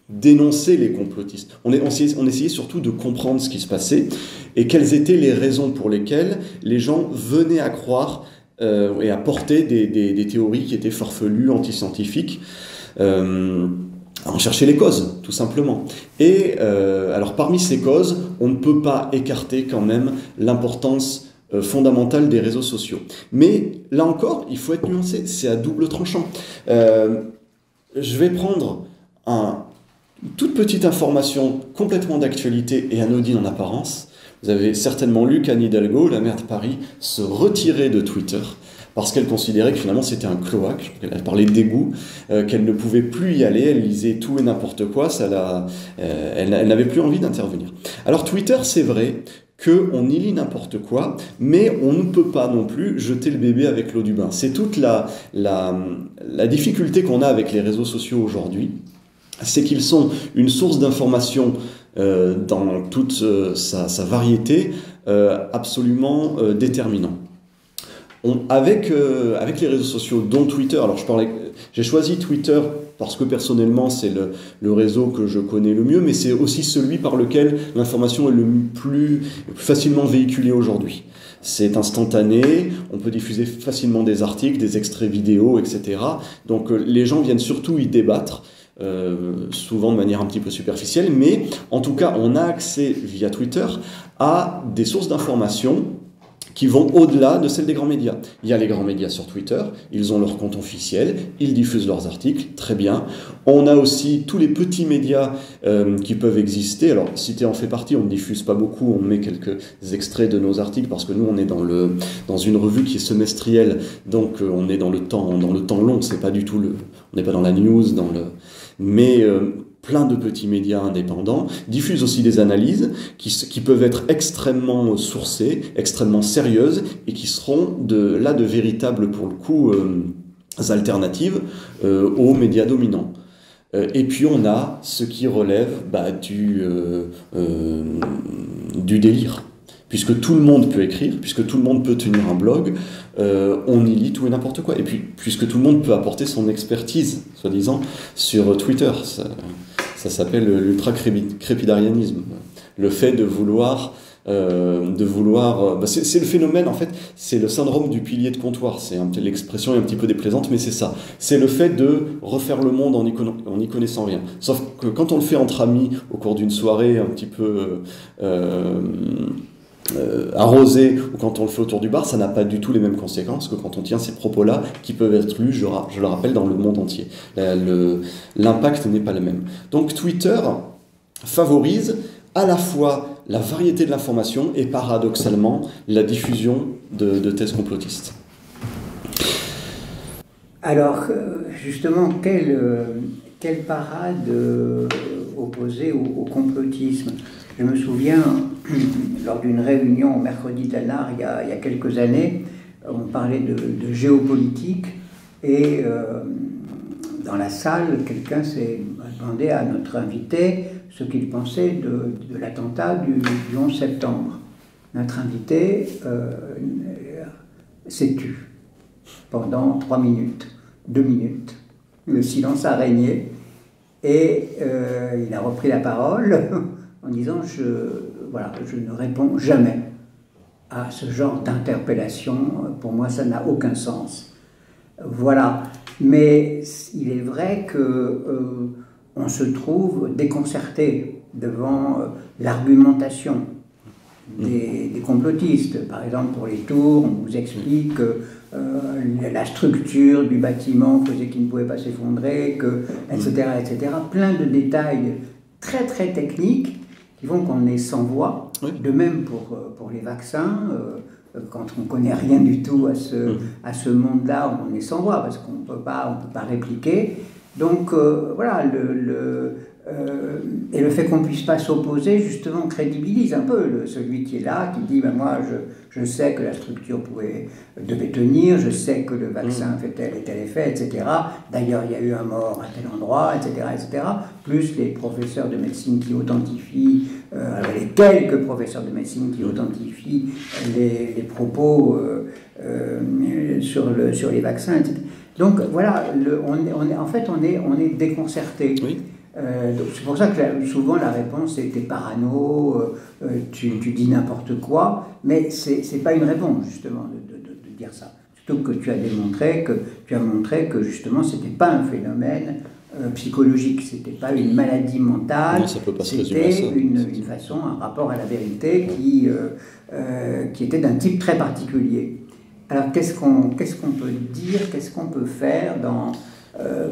dénoncer les complotistes. On essayait surtout de comprendre ce qui se passait et quelles étaient les raisons pour lesquelles les gens venaient à croire et à porter des théories qui étaient farfelues, antiscientifiques. On cherchait les causes, tout simplement. Et alors parmi ces causes, on ne peut pas écarter quand même l'importance fondamentale des réseaux sociaux. Mais là encore, il faut être nuancé, c'est à double tranchant. Je vais prendre une toute petite information complètement d'actualité et anodine en apparence. Vous avez certainement lu qu'Anne Hidalgo, la maire de Paris, se retirait de Twitter parce qu'elle considérait que finalement c'était un cloaque, elle parlait d'égout, qu'elle ne pouvait plus y aller, elle lisait tout et n'importe quoi, elle n'avait plus envie d'intervenir. Alors Twitter, c'est vrai qu'on y lit n'importe quoi, mais on ne peut pas non plus jeter le bébé avec l'eau du bain. C'est toute la difficulté qu'on a avec les réseaux sociaux aujourd'hui, c'est qu'ils sont une source d'information dans toute sa variété, absolument déterminant. Avec les réseaux sociaux, dont Twitter, alors j'ai choisi Twitter parce que personnellement c'est le réseau que je connais le mieux, mais c'est aussi celui par lequel l'information est le plus facilement véhiculée aujourd'hui. C'est instantané, on peut diffuser facilement des articles, des extraits vidéo, etc. Donc les gens viennent surtout y débattre. Souvent de manière un petit peu superficielle, mais en tout cas on a accès via Twitter à des sources d'informations qui vont au-delà de celles des grands médias. Il y a les grands médias sur Twitter, ils ont leur compte officiel, ils diffusent leurs articles, très bien. On a aussi tous les petits médias qui peuvent exister. Alors, Cité en fait partie, on ne diffuse pas beaucoup, on met quelques extraits de nos articles parce que nous, on est dans une revue qui est semestrielle, donc on est dans le temps long, c'est pas du tout on n'est pas dans la news, mais plein de petits médias indépendants diffusent aussi des analyses qui peuvent être extrêmement sourcées, extrêmement sérieuses et qui seront de véritables, pour le coup, alternatives aux médias dominants. Et puis on a ce qui relève du délire. Puisque tout le monde peut écrire, puisque tout le monde peut tenir un blog, on y lit tout et n'importe quoi. Et puis, puisque tout le monde peut apporter son expertise, soi-disant, sur Twitter. Ça s'appelle l'ultra-crépidarianisme. Le fait de vouloir de vouloir... c'est le phénomène, en fait, c'est le syndrome du pilier de comptoir. L'expression est un petit peu déplaisante, mais c'est ça. C'est le fait de refaire le monde en y connaissant rien. Sauf que quand on le fait entre amis, au cours d'une soirée un petit peu arrosée, ou quand on le fait autour du bar, ça n'a pas du tout les mêmes conséquences que quand on tient ces propos-là, qui peuvent être lus, je le rappelle, dans le monde entier. L'impact n'est pas le même. Donc Twitter favorise à la fois la variété de l'information et paradoxalement la diffusion de thèses complotistes. Alors, justement, quelle parade opposée au complotisme? Je me souviens, lors d'une réunion au mercredi de la NAR, il y a quelques années, on parlait de géopolitique et dans la salle, quelqu'un s'est demandé à notre invité ce qu'il pensait de l'attentat du 11 septembre. Notre invité s'est tu pendant 3 minutes, 2 minutes. Le silence a régné et il a repris la parole en disant je ne réponds jamais à ce genre d'interpellation. Pour moi, ça n'a aucun sens. Voilà. Mais il est vrai que on se trouve déconcerté devant l'argumentation des complotistes. Par exemple, pour les tours, on vous explique que la structure du bâtiment faisait qu'il ne pouvait pas s'effondrer, etc., etc. Plein de détails très très techniques qui font qu'on est sans voix. De même pour les vaccins. Quand on ne connaît rien du tout à ce monde-là, on est sans voix parce qu'on ne peut pas répliquer. Donc voilà, et le fait qu'on ne puisse pas s'opposer, justement, crédibilise un peu celui qui est là, qui dit moi je sais que la structure devait tenir, je sais que le vaccin fait tel et tel effet, etc. D'ailleurs, il y a eu un mort à tel endroit, etc., etc. Plus les professeurs de médecine qui authentifient, les quelques professeurs de médecine qui authentifient les propos sur les vaccins, etc. Donc voilà, on est déconcerté. Oui. C'est pour ça que souvent la réponse était parano, tu dis n'importe quoi, mais c'est pas une réponse justement de dire ça. Surtout que tu as montré que justement c'était pas un phénomène psychologique, c'était pas une maladie mentale, non, ça peut pas se résumer à ça. Une façon, un rapport à la vérité qui était d'un type très particulier. Alors qu'est-ce qu'on peut dire, qu'est-ce qu'on peut faire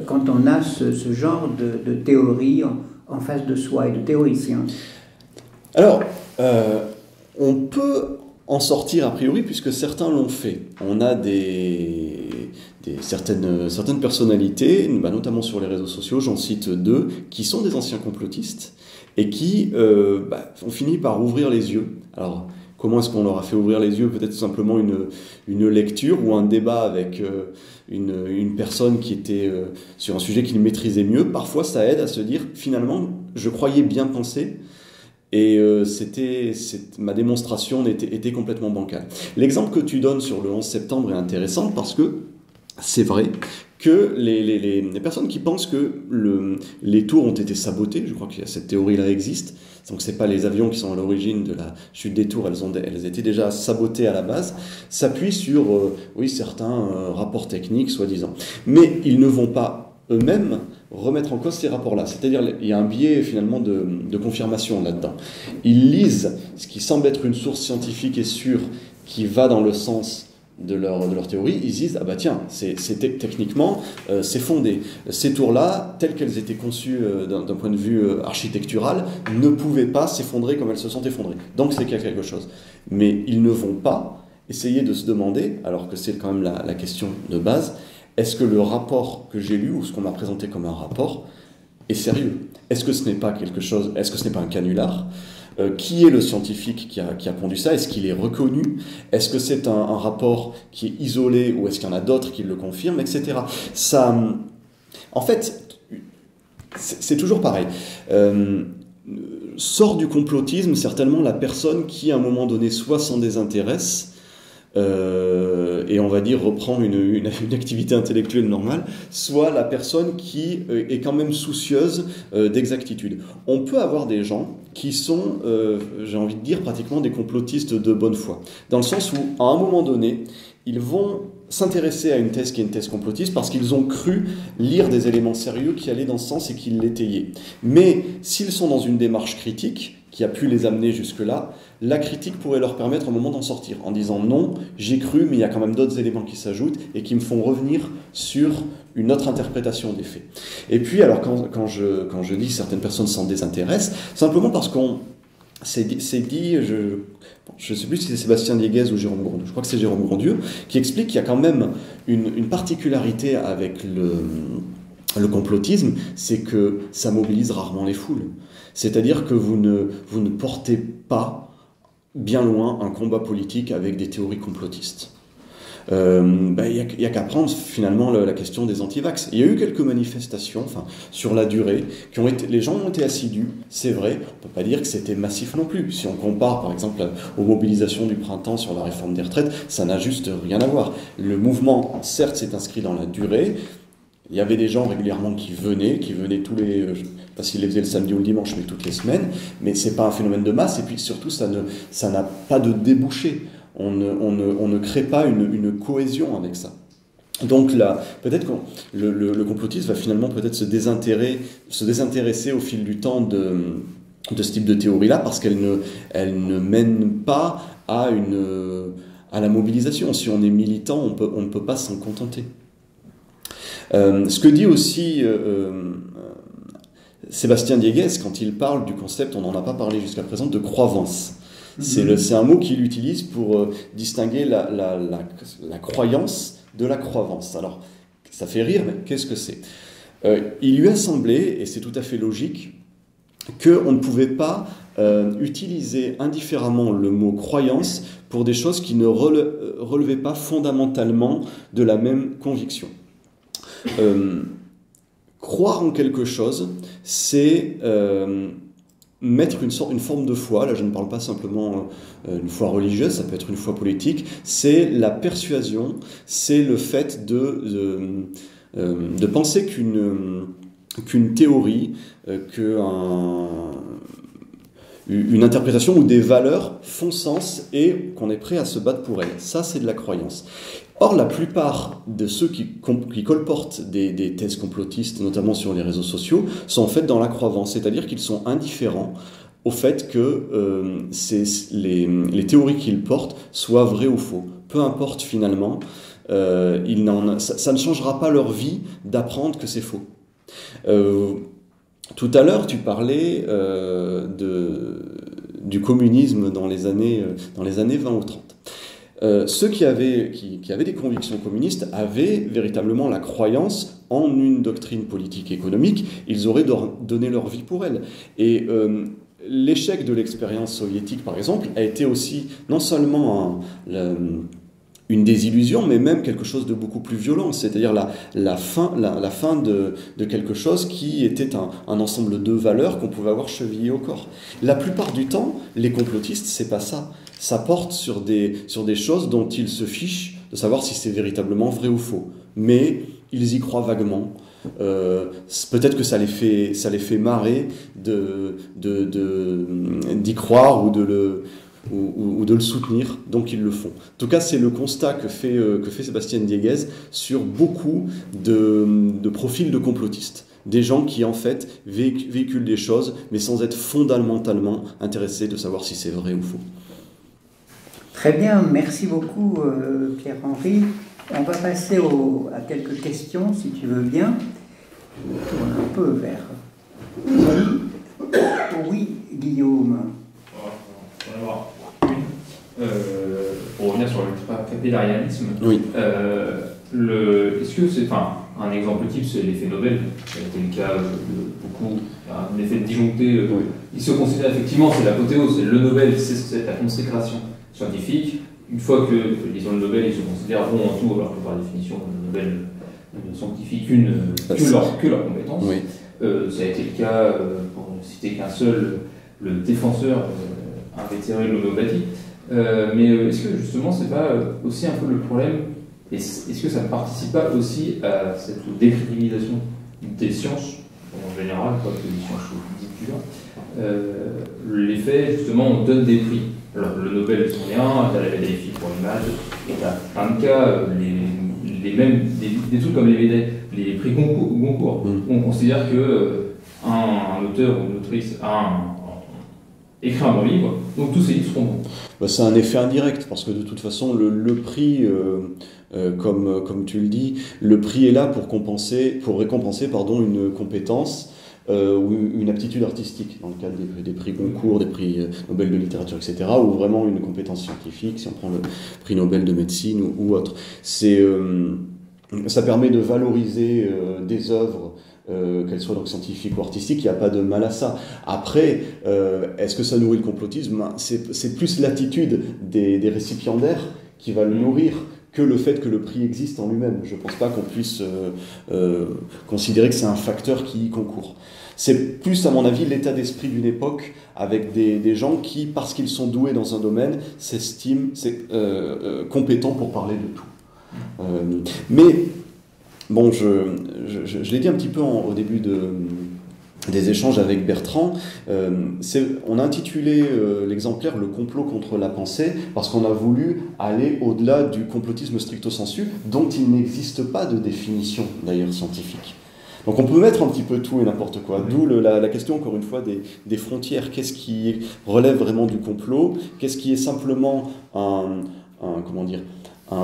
quand on a ce genre de théorie en face de soi et de théoriciens? Alors, on peut en sortir a priori puisque certains l'ont fait. On a certaines personnalités, notamment sur les réseaux sociaux, j'en cite 2, qui sont des anciens complotistes et qui ont fini par ouvrir les yeux. Alors, comment est-ce qu'on leur a fait ouvrir les yeux? Peut-être tout simplement une lecture ou un débat avec une personne qui était sur un sujet qu'il maîtrisait mieux. Parfois, ça aide à se dire, finalement, je croyais bien penser et ma démonstration était complètement bancale. L'exemple que tu donnes sur le 11 septembre est intéressant parce que c'est vrai que les personnes qui pensent que les tours ont été sabotées, je crois que cette théorie-là existe, donc c'est pas les avions qui sont à l'origine de la chute des tours, elles étaient déjà sabotées à la base, s'appuient sur certains rapports techniques, soi-disant. Mais ils ne vont pas eux-mêmes remettre en cause ces rapports-là. C'est-à-dire il y a un biais finalement de confirmation là-dedans. Ils lisent ce qui semble être une source scientifique et sûre qui va dans le sens de leur théorie, ils disent techniquement c'est fondé. Ces tours-là, telles qu'elles étaient conçues d'un point de vue architectural, ne pouvaient pas s'effondrer comme elles se sont effondrées. Donc c'est qu'il y a quelque chose. Mais ils ne vont pas essayer de se demander, alors que c'est quand même la question de base, est-ce que le rapport que j'ai lu ou ce qu'on m'a présenté comme un rapport est sérieux? Est-ce que ce n'est pas quelque chose? Est-ce que ce n'est pas un canular? Qui est le scientifique qui a pondu ça? Est-ce qu'il est reconnu? Est-ce que c'est un rapport qui est isolé ou est-ce qu'il y en a d'autres qui le confirment, etc. Ça, en fait, c'est toujours pareil. Sort du complotisme certainement la personne qui, à un moment donné, soit s'en désintéresse et et on va dire reprend une activité intellectuelle normale, soit la personne qui est quand même soucieuse d'exactitude. On peut avoir des gens qui sont, j'ai envie de dire, pratiquement des complotistes de bonne foi, dans le sens où, à un moment donné, ils vont s'intéresser à une thèse qui est une thèse complotiste parce qu'ils ont cru lire des éléments sérieux qui allaient dans ce sens et qui l'étayaient. Mais s'ils sont dans une démarche critique, qui a pu les amener jusque-là, la critique pourrait leur permettre un moment d'en sortir, en disant non, j'ai cru, mais il y a quand même d'autres éléments qui s'ajoutent et qui me font revenir sur une autre interprétation des faits. Et puis, alors, quand je dis que certaines personnes s'en désintéressent, simplement parce qu'on s'est dit, je ne sais plus si c'est Sébastien Dieguez ou Jérôme Grondieu, je crois que c'est Jérôme Grondieu, qui explique qu'il y a quand même une particularité avec le complotisme, c'est que ça mobilise rarement les foules. C'est-à-dire que vous ne portez pas bien loin un combat politique avec des théories complotistes. Il y a qu'à prendre finalement la question des antivax. Il y a eu quelques manifestations, sur la durée, les gens ont été assidus, c'est vrai, on ne peut pas dire que c'était massif non plus. Si on compare par exemple aux mobilisations du printemps sur la réforme des retraites, ça n'a juste rien à voir. Le mouvement, certes, s'est inscrit dans la durée. Il y avait des gens régulièrement qui venaient tous les... je ne sais pas s'ils les faisaient le samedi ou le dimanche, mais toutes les semaines. Mais ce n'est pas un phénomène de masse, et puis surtout, ça n'a pas de débouché. On ne crée pas une cohésion avec ça. Donc là, peut-être que le complotisme va finalement peut-être se désintéresser au fil du temps de ce type de théorie-là, parce qu'elle ne mène pas à la mobilisation. Si on est militant, on ne peut pas s'en contenter. Ce que dit aussi Sébastien Dieguez quand il parle du concept, on n'en a pas parlé jusqu'à présent, de croyance. C'est un mot qu'il utilise pour distinguer la croyance de la croyance. Alors, ça fait rire, mais qu'est-ce que c'est ? Il lui a semblé, et c'est tout à fait logique, qu'on ne pouvait pas utiliser indifféremment le mot croyance pour des choses qui ne relevaient pas fondamentalement de la même conviction. Croire en quelque chose, c'est mettre une forme de foi. Là, je ne parle pas simplement une foi religieuse, ça peut être une foi politique. C'est la persuasion, c'est le fait de penser qu'une théorie, une interprétation ou des valeurs font sens et qu'on est prêt à se battre pour elles. Ça, c'est de la croyance. Or, la plupart de ceux qui colportent des thèses complotistes, notamment sur les réseaux sociaux, sont en fait dans la croyance, c'est-à-dire qu'ils sont indifférents au fait que les théories qu'ils portent soient vraies ou faux. Peu importe finalement, ça ne changera pas leur vie d'apprendre que c'est faux. Tout à l'heure, tu parlais du communisme dans les années 20 ou 30. Ceux qui avaient des convictions communistes avaient véritablement la croyance en une doctrine politique et économique. Ils auraient donné leur vie pour elle. Et l'échec de l'expérience soviétique, par exemple, a été aussi non seulement une désillusion, mais même quelque chose de beaucoup plus violent, c'est-à-dire la fin de quelque chose qui était un ensemble de valeurs qu'on pouvait avoir chevillées au corps. La plupart du temps, les complotistes, c'est pas ça. Ça porte sur des choses dont ils se fichent de savoir si c'est véritablement vrai ou faux. Mais ils y croient vaguement. Peut-être que ça les fait marrer d'y croire ou de le soutenir, donc ils le font. En tout cas, c'est le constat que fait Sébastien Dieguez sur beaucoup de profils de complotistes. Des gens qui, en fait, véhiculent des choses, mais sans être fondamentalement intéressés de savoir si c'est vrai ou faux. Très bien, merci beaucoup Pierre-Henri. On va passer à quelques questions, si tu veux bien. On tourne un peu vers... Oui, Guillaume. Pour revenir sur l'ultra-capillarianisme, oui. Est-ce que c'est... un exemple type, c'est l'effet Nobel. Ça a été le cas de beaucoup. Un effet de disjoncté. Oui. Il se considère effectivement, c'est l'apothéose, c'est le Nobel, c'est la consécration scientifique. Une fois que, disons, le Nobel, ils se considèrent bons en tout, alors que par définition, le Nobel ne sanctifie que leurs compétences. Oui. Ça a été le cas, pour ne citer qu'un seul, le défenseur invétéré de l'homéopathie. Mais est-ce que justement, c'est pas aussi un peu le problème Est-ce que ça ne participe pas aussi à cette décrédibilisation des sciences, en général, pas que des sciences dites dures, l'effet, justement, on donne des prix. Alors, le Nobel, c'en est un, tu as la médaille Fields pour l'image, et tu as plein de cas, des trucs comme les prix Goncourt. On considère que un auteur ou une autrice a écrit un bon livre, donc tous ces livres seront bons. C'est un effet indirect, parce que de toute façon, le prix, comme tu le dis, le prix est là pour récompenser une compétence ou une aptitude artistique, dans le cadre des prix Goncourt, des prix Nobel de littérature, etc., ou vraiment une compétence scientifique, si on prend le prix Nobel de médecine ou autre. Ça permet de valoriser des œuvres, qu'elles soient donc scientifiques ou artistiques, il n'y a pas de mal à ça. Après, est-ce que ça nourrit le complotisme? C'est plus l'attitude des récipiendaires qui va le nourrir que le fait que le prix existe en lui-même. Je ne pense pas qu'on puisse considérer que c'est un facteur qui y concourt. C'est plus, à mon avis, l'état d'esprit d'une époque avec des gens qui, parce qu'ils sont doués dans un domaine, s'estiment compétents pour parler de tout. Mais, bon, je l'ai dit un petit peu au début des échanges avec Bertrand, on a intitulé l'exemplaire « Le complot contre la pensée » parce qu'on a voulu aller au-delà du complotisme stricto sensu, dont il n'existe pas de définition d'ailleurs scientifique. Donc on peut mettre un petit peu tout et n'importe quoi, d'où la question encore une fois des frontières. Qu'est-ce qui relève vraiment du complot? Qu'est-ce qui est simplement un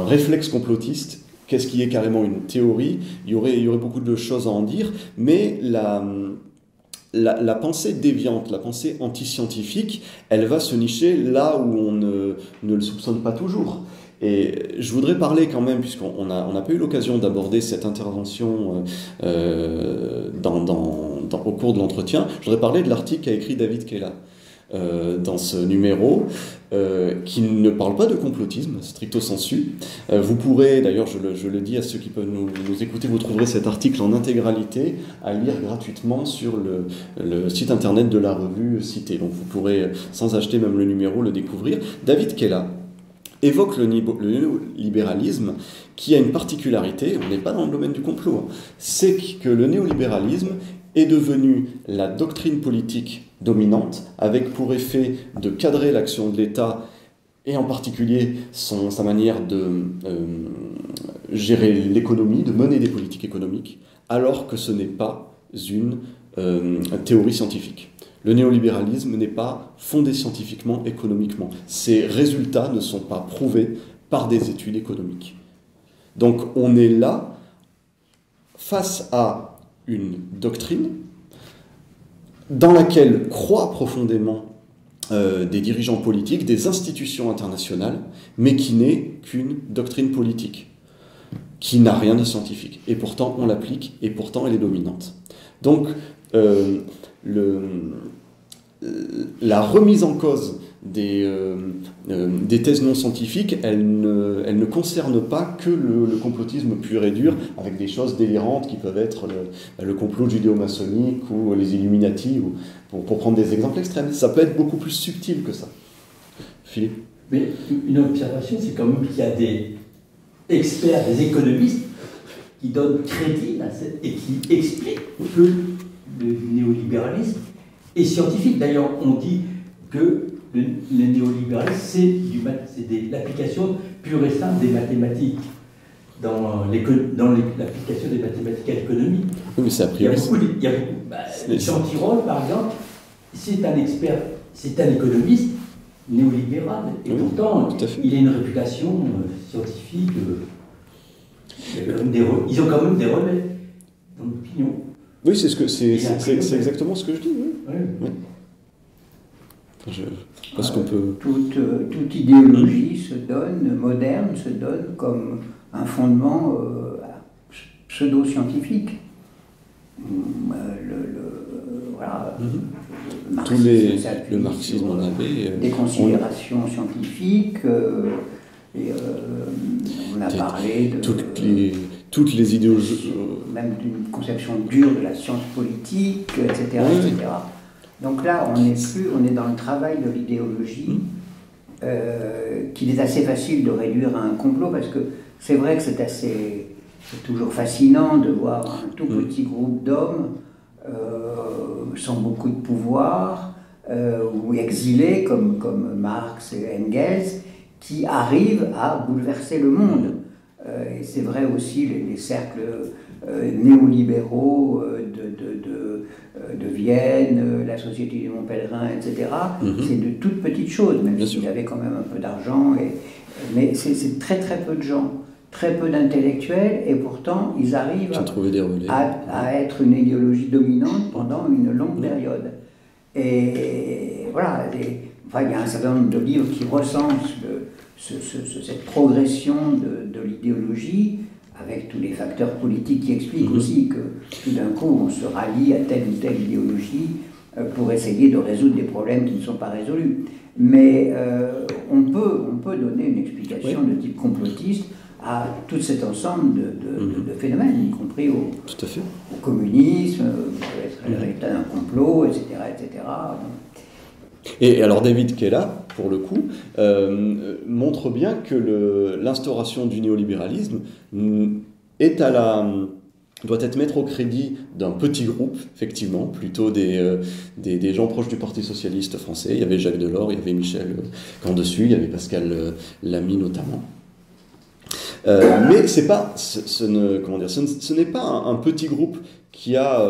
réflexe complotiste? Qu'est-ce qui est carrément une théorie? Il y aurait beaucoup de choses à en dire, mais la pensée déviante, la pensée anti-scientifique, elle va se nicher là où on ne le soupçonne pas toujours. Et je voudrais parler quand même, puisqu'on n'a pas eu l'occasion d'aborder cette intervention au cours de l'entretien, je voudrais parler de l'article qu'a écrit David Kella dans ce numéro, qui ne parle pas de complotisme stricto sensu. Vous pourrez, d'ailleurs je le dis à ceux qui peuvent nous écouter, vous trouverez cet article en intégralité à lire gratuitement sur le site internet de la revue citée. Donc vous pourrez, sans acheter même le numéro, le découvrir. David Kella évoque le néolibéralisme qui a une particularité, on n'est pas dans le domaine du complot, c'est que le néolibéralisme est devenu la doctrine politique dominante, avec pour effet de cadrer l'action de l'État et en particulier sa manière de gérer l'économie, de mener des politiques économiques, alors que ce n'est pas une théorie scientifique. Le néolibéralisme n'est pas fondé scientifiquement, économiquement. Ses résultats ne sont pas prouvés par des études économiques. Donc on est là face à une doctrine dans laquelle croient profondément des dirigeants politiques, des institutions internationales, mais qui n'est qu'une doctrine politique, qui n'a rien de scientifique. Et pourtant on l'applique, et pourtant elle est dominante. Donc la remise en cause des thèses non scientifiques, elle ne concerne pas que le complotisme pur et dur, avec des choses délirantes qui peuvent être le complot judéo-maçonnique ou les Illuminati, ou, pour prendre des exemples extrêmes. Ça peut être beaucoup plus subtil que ça. Philippe? Mais une observation, c'est quand même qu'il y a des experts, des économistes, qui donnent crédit et qui expliquent que le néolibéralisme est scientifique. D'ailleurs, on dit que le néolibéralisme, c'est l'application pure et simple des mathématiques dans l'application des mathématiques à l'économie. Oui, mais c'est a priori. Il y a beaucoup. Jean Tirole, par exemple, c'est un expert, c'est un économiste néolibéral, et oui, pourtant, il a une réputation scientifique. Ils ont quand même des relais dans l'opinion. Oui, c'est exactement ce que je dis. Oui. Oui. Parce qu'on peut... Toute idéologie moderne se donne comme un fondement pseudo-scientifique. Voilà, le marxisme en avait... Des considérations scientifiques, on a parlé de... Toutes les idéologies... Même d'une conception dure de la science politique, etc. etc. Donc là, on est dans le travail de l'idéologie qu'il est assez facile de réduire à un complot, parce que c'est vrai que c'est toujours fascinant de voir un tout petit groupe d'hommes sans beaucoup de pouvoir, ou exilés comme Marx et Engels, qui arrivent à bouleverser le monde. Et c'est vrai aussi les cercles néolibéraux de Vienne, la Société du Mont Pèlerin, etc. C'est de toutes petites choses, même s'ils avaient quand même un peu d'argent. Mais c'est très très peu de gens, très peu d'intellectuels, et pourtant ils arrivent à être une idéologie dominante pendant une longue période. Et voilà, il y a un certain nombre de livres qui recensent cette progression de l'idéologie, avec tous les facteurs politiques qui expliquent aussi que tout d'un coup on se rallie à telle ou telle idéologie pour essayer de résoudre des problèmes qui ne sont pas résolus. Mais on peut donner une explication de type complotiste à tout cet ensemble de phénomènes, y compris au communisme, peut être le résultat d'un complot, etc. etc. Et alors David qui est là, pour le coup, montre bien que l'instauration du néolibéralisme doit être mettre au crédit d'un petit groupe, effectivement, plutôt des gens proches du Parti socialiste français. Il y avait Jacques Delors, il y avait Michel Camdessus, il y avait Pascal Lamy notamment. Mais ce n'est pas un petit groupe qui a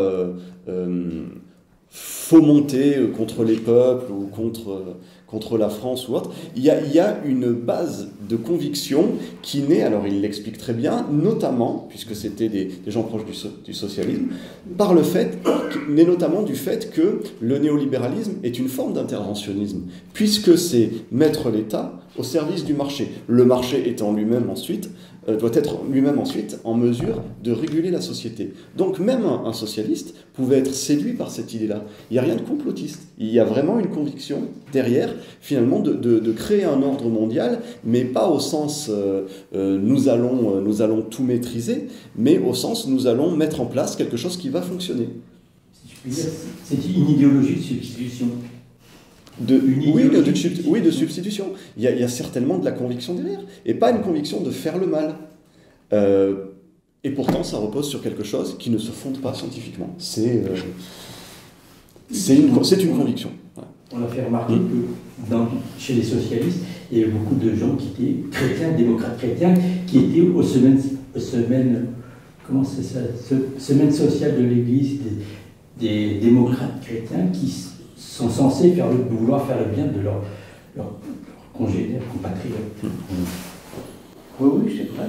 fomenté contre les peuples ou contre la France ou autre. Il y a une base de conviction qui naît, alors il l'explique très bien, notamment, puisque c'était des gens proches du socialisme, mais notamment du fait que le néolibéralisme est une forme d'interventionnisme, puisque c'est mettre l'État au service du marché. Le marché étant doit être lui-même ensuite en mesure de réguler la société. Donc même un socialiste pouvait être séduit par cette idée-là. Il n'y a rien de complotiste. Il y a vraiment une conviction derrière, finalement, de créer un ordre mondial, mais pas au sens nous allons tout maîtriser, mais au sens nous allons mettre en place quelque chose qui va fonctionner. C'est une idéologie de substitution. De substitution. Il y a certainement de la conviction derrière, et pas une conviction de faire le mal. Et pourtant, ça repose sur quelque chose qui ne se fonde pas scientifiquement. C'est une conviction. On a fait remarquer que chez les socialistes, il y avait beaucoup de gens qui étaient chrétiens, démocrates chrétiens, qui étaient aux semaines sociales de l'Église, des démocrates chrétiens qui sont censés vouloir faire le bien de leurs congénères, compatriotes. Oui, c'est vrai.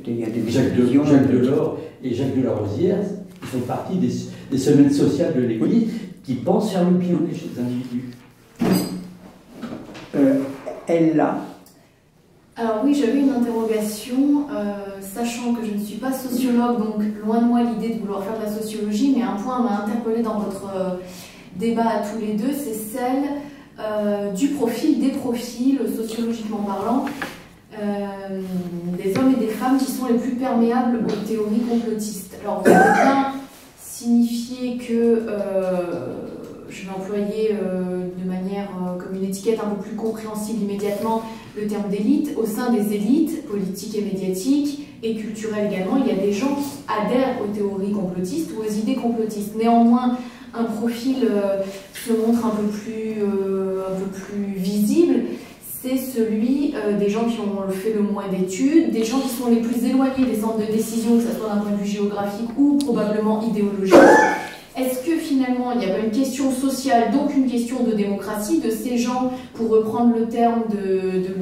Il y a des Jacques Delors et Jacques Delarosière, ils font partie des semaines sociales de l'Église qui pensent faire le bien des individus. Elle là. Alors oui, j'avais une interrogation, sachant que je ne suis pas sociologue, donc loin de moi l'idée de vouloir faire de la sociologie, mais un point m'a interpellé dans votre débat à tous les deux, c'est celle des profils, sociologiquement parlant, des hommes et des femmes qui sont les plus perméables aux théories complotistes. Alors vous avez bien signifié que, je vais employer de manière comme une étiquette un peu plus compréhensible immédiatement, le terme d'élite. Au sein des élites politiques et médiatiques et culturelles également, il y a des gens qui adhèrent aux théories complotistes ou aux idées complotistes. Néanmoins, un profil se montre un peu plus visible, c'est celui des gens qui ont fait le moins d'études, des gens qui sont les plus éloignés des centres de décision, que ce soit d'un point de vue géographique ou probablement idéologique. Est-ce que finalement il n'y a pas une question sociale, donc une question de démocratie, de ces gens, pour reprendre le terme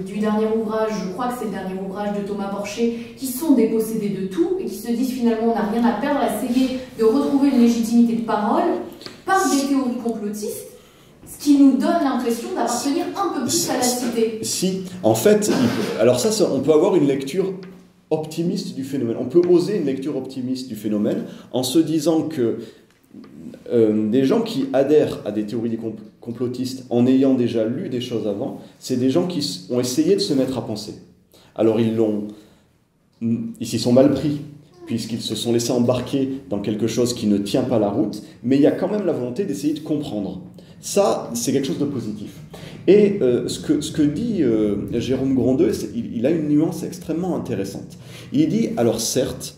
du dernier ouvrage, je crois que c'est le dernier ouvrage de Thomas Porcher, qui sont dépossédés de tout et qui se disent finalement on n'a rien à perdre à essayer de retrouver une légitimité de parole par des théories complotistes, ce qui nous donne l'impression d'appartenir un peu plus à la cité. Si, en fait, alors ça, on peut avoir une lecture optimiste du phénomène. On peut oser une lecture optimiste du phénomène en se disant que des gens qui adhèrent à des théories complotistes en ayant déjà lu des choses avant, c'est des gens qui ont essayé de se mettre à penser. Alors ils s'y sont mal pris, puisqu'ils se sont laissés embarquer dans quelque chose qui ne tient pas la route, mais il y a quand même la volonté d'essayer de comprendre. Ça, c'est quelque chose de positif. Et ce que dit Jérôme Grondeux, il a une nuance extrêmement intéressante. Il dit, alors certes,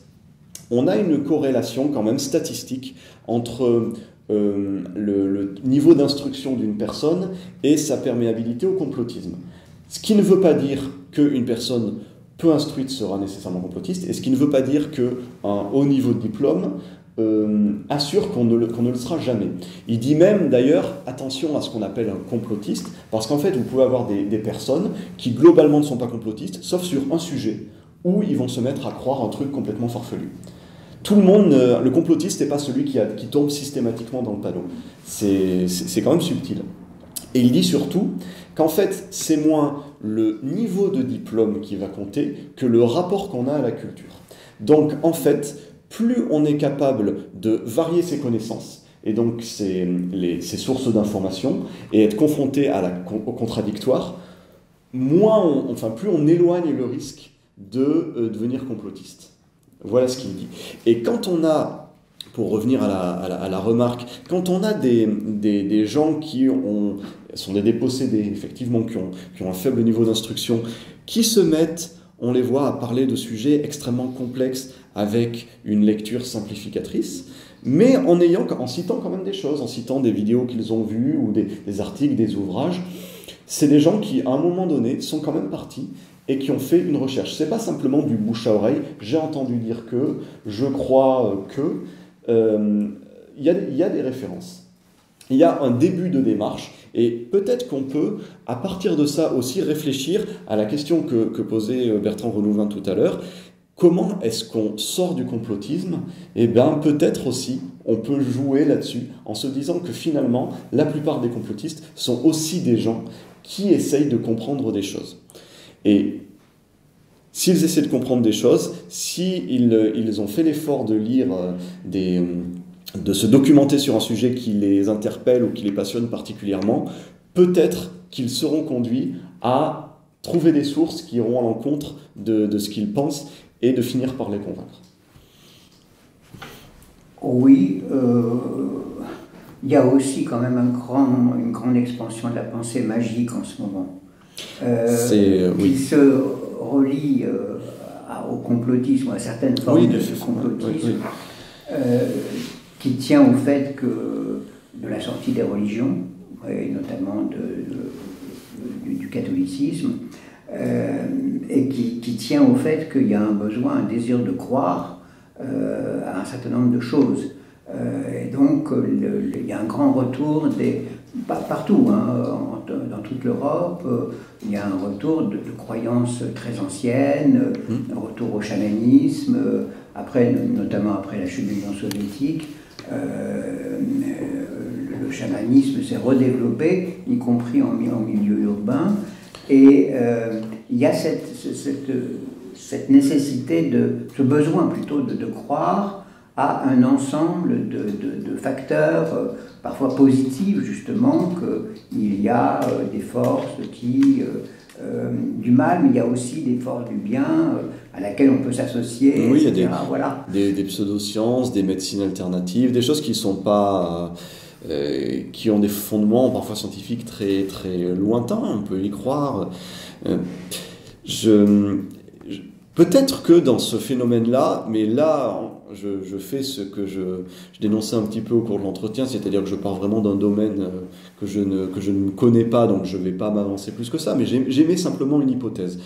on a une corrélation quand même statistique entre le niveau d'instruction d'une personne et sa perméabilité au complotisme. Ce qui ne veut pas dire qu'une personne peu instruite sera nécessairement complotiste, et ce qui ne veut pas dire qu'un haut niveau de diplôme assure qu'on ne le sera jamais. Il dit même d'ailleurs, attention à ce qu'on appelle un complotiste, parce qu'en fait vous pouvez avoir des personnes qui globalement ne sont pas complotistes, sauf sur un sujet, où ils vont se mettre à croire un truc complètement farfelu. Tout le monde, le complotiste n'est pas celui qui tombe systématiquement dans le panneau. C'est quand même subtil. Et il dit surtout qu'en fait, c'est moins le niveau de diplôme qui va compter que le rapport qu'on a à la culture. Donc, en fait, plus on est capable de varier ses connaissances, et donc ses sources d'information, et être confronté au contradictoire, plus on éloigne le risque de devenir complotiste. Voilà ce qu'il dit. Et quand on a, pour revenir à la remarque, quand on a des gens qui sont des dépossédés, effectivement, qui ont un faible niveau d'instruction, qui se mettent, on les voit, à parler de sujets extrêmement complexes avec une lecture simplificatrice, mais en citant quand même des choses, en citant des vidéos qu'ils ont vues, ou des articles, des ouvrages, c'est des gens qui, à un moment donné, sont quand même partis et qui ont fait une recherche. C'est pas simplement du bouche à oreille, j'ai entendu dire que, je crois que, il y a des références. Il y a un début de démarche, et peut-être qu'on peut, à partir de ça aussi, réfléchir à la question que posait Bertrand Renouvin tout à l'heure. Comment est-ce qu'on sort du complotisme? Eh bien, peut-être aussi, on peut jouer là-dessus, en se disant que finalement, la plupart des complotistes sont aussi des gens qui essayent de comprendre des choses. Et s'ils essaient de comprendre des choses, s'ils ont fait l'effort de lire, de se documenter sur un sujet qui les interpelle ou qui les passionne particulièrement, peut-être qu'ils seront conduits à trouver des sources qui iront à l'encontre de ce qu'ils pensent et de finir par les convaincre. Oui, il y a aussi quand même une grande expansion de la pensée magique en ce moment. Qui se relie au complotisme, à certaines formes de complotisme, qui tient au fait de la sortie des religions, et notamment du catholicisme, et qui tient au fait qu'il y a un besoin, un désir de croire à un certain nombre de choses. Et donc, il y a un grand retour partout, dans toute l'Europe, il y a un retour de croyances très anciennes, un retour au chamanisme, notamment après la chute de l'Union soviétique. Le chamanisme s'est redéveloppé, y compris en milieu urbain, et il y a cette nécessité, ce besoin plutôt de croire à un ensemble de facteurs, parfois positifs justement, qu'il y a des forces du mal, mais il y a aussi des forces du bien à laquelle on peut s'associer. Oui, etc. Il y a des pseudosciences, des médecines alternatives, des choses qui sont pas... qui ont des fondements parfois scientifiques très, très lointains, on peut y croire. Peut-être que dans ce phénomène-là, mais là, je fais ce que je dénonçais un petit peu au cours de l'entretien, c'est-à-dire que je pars vraiment d'un domaine que je ne connais pas, donc je ne vais pas m'avancer plus que ça, mais j'émets simplement une hypothèse.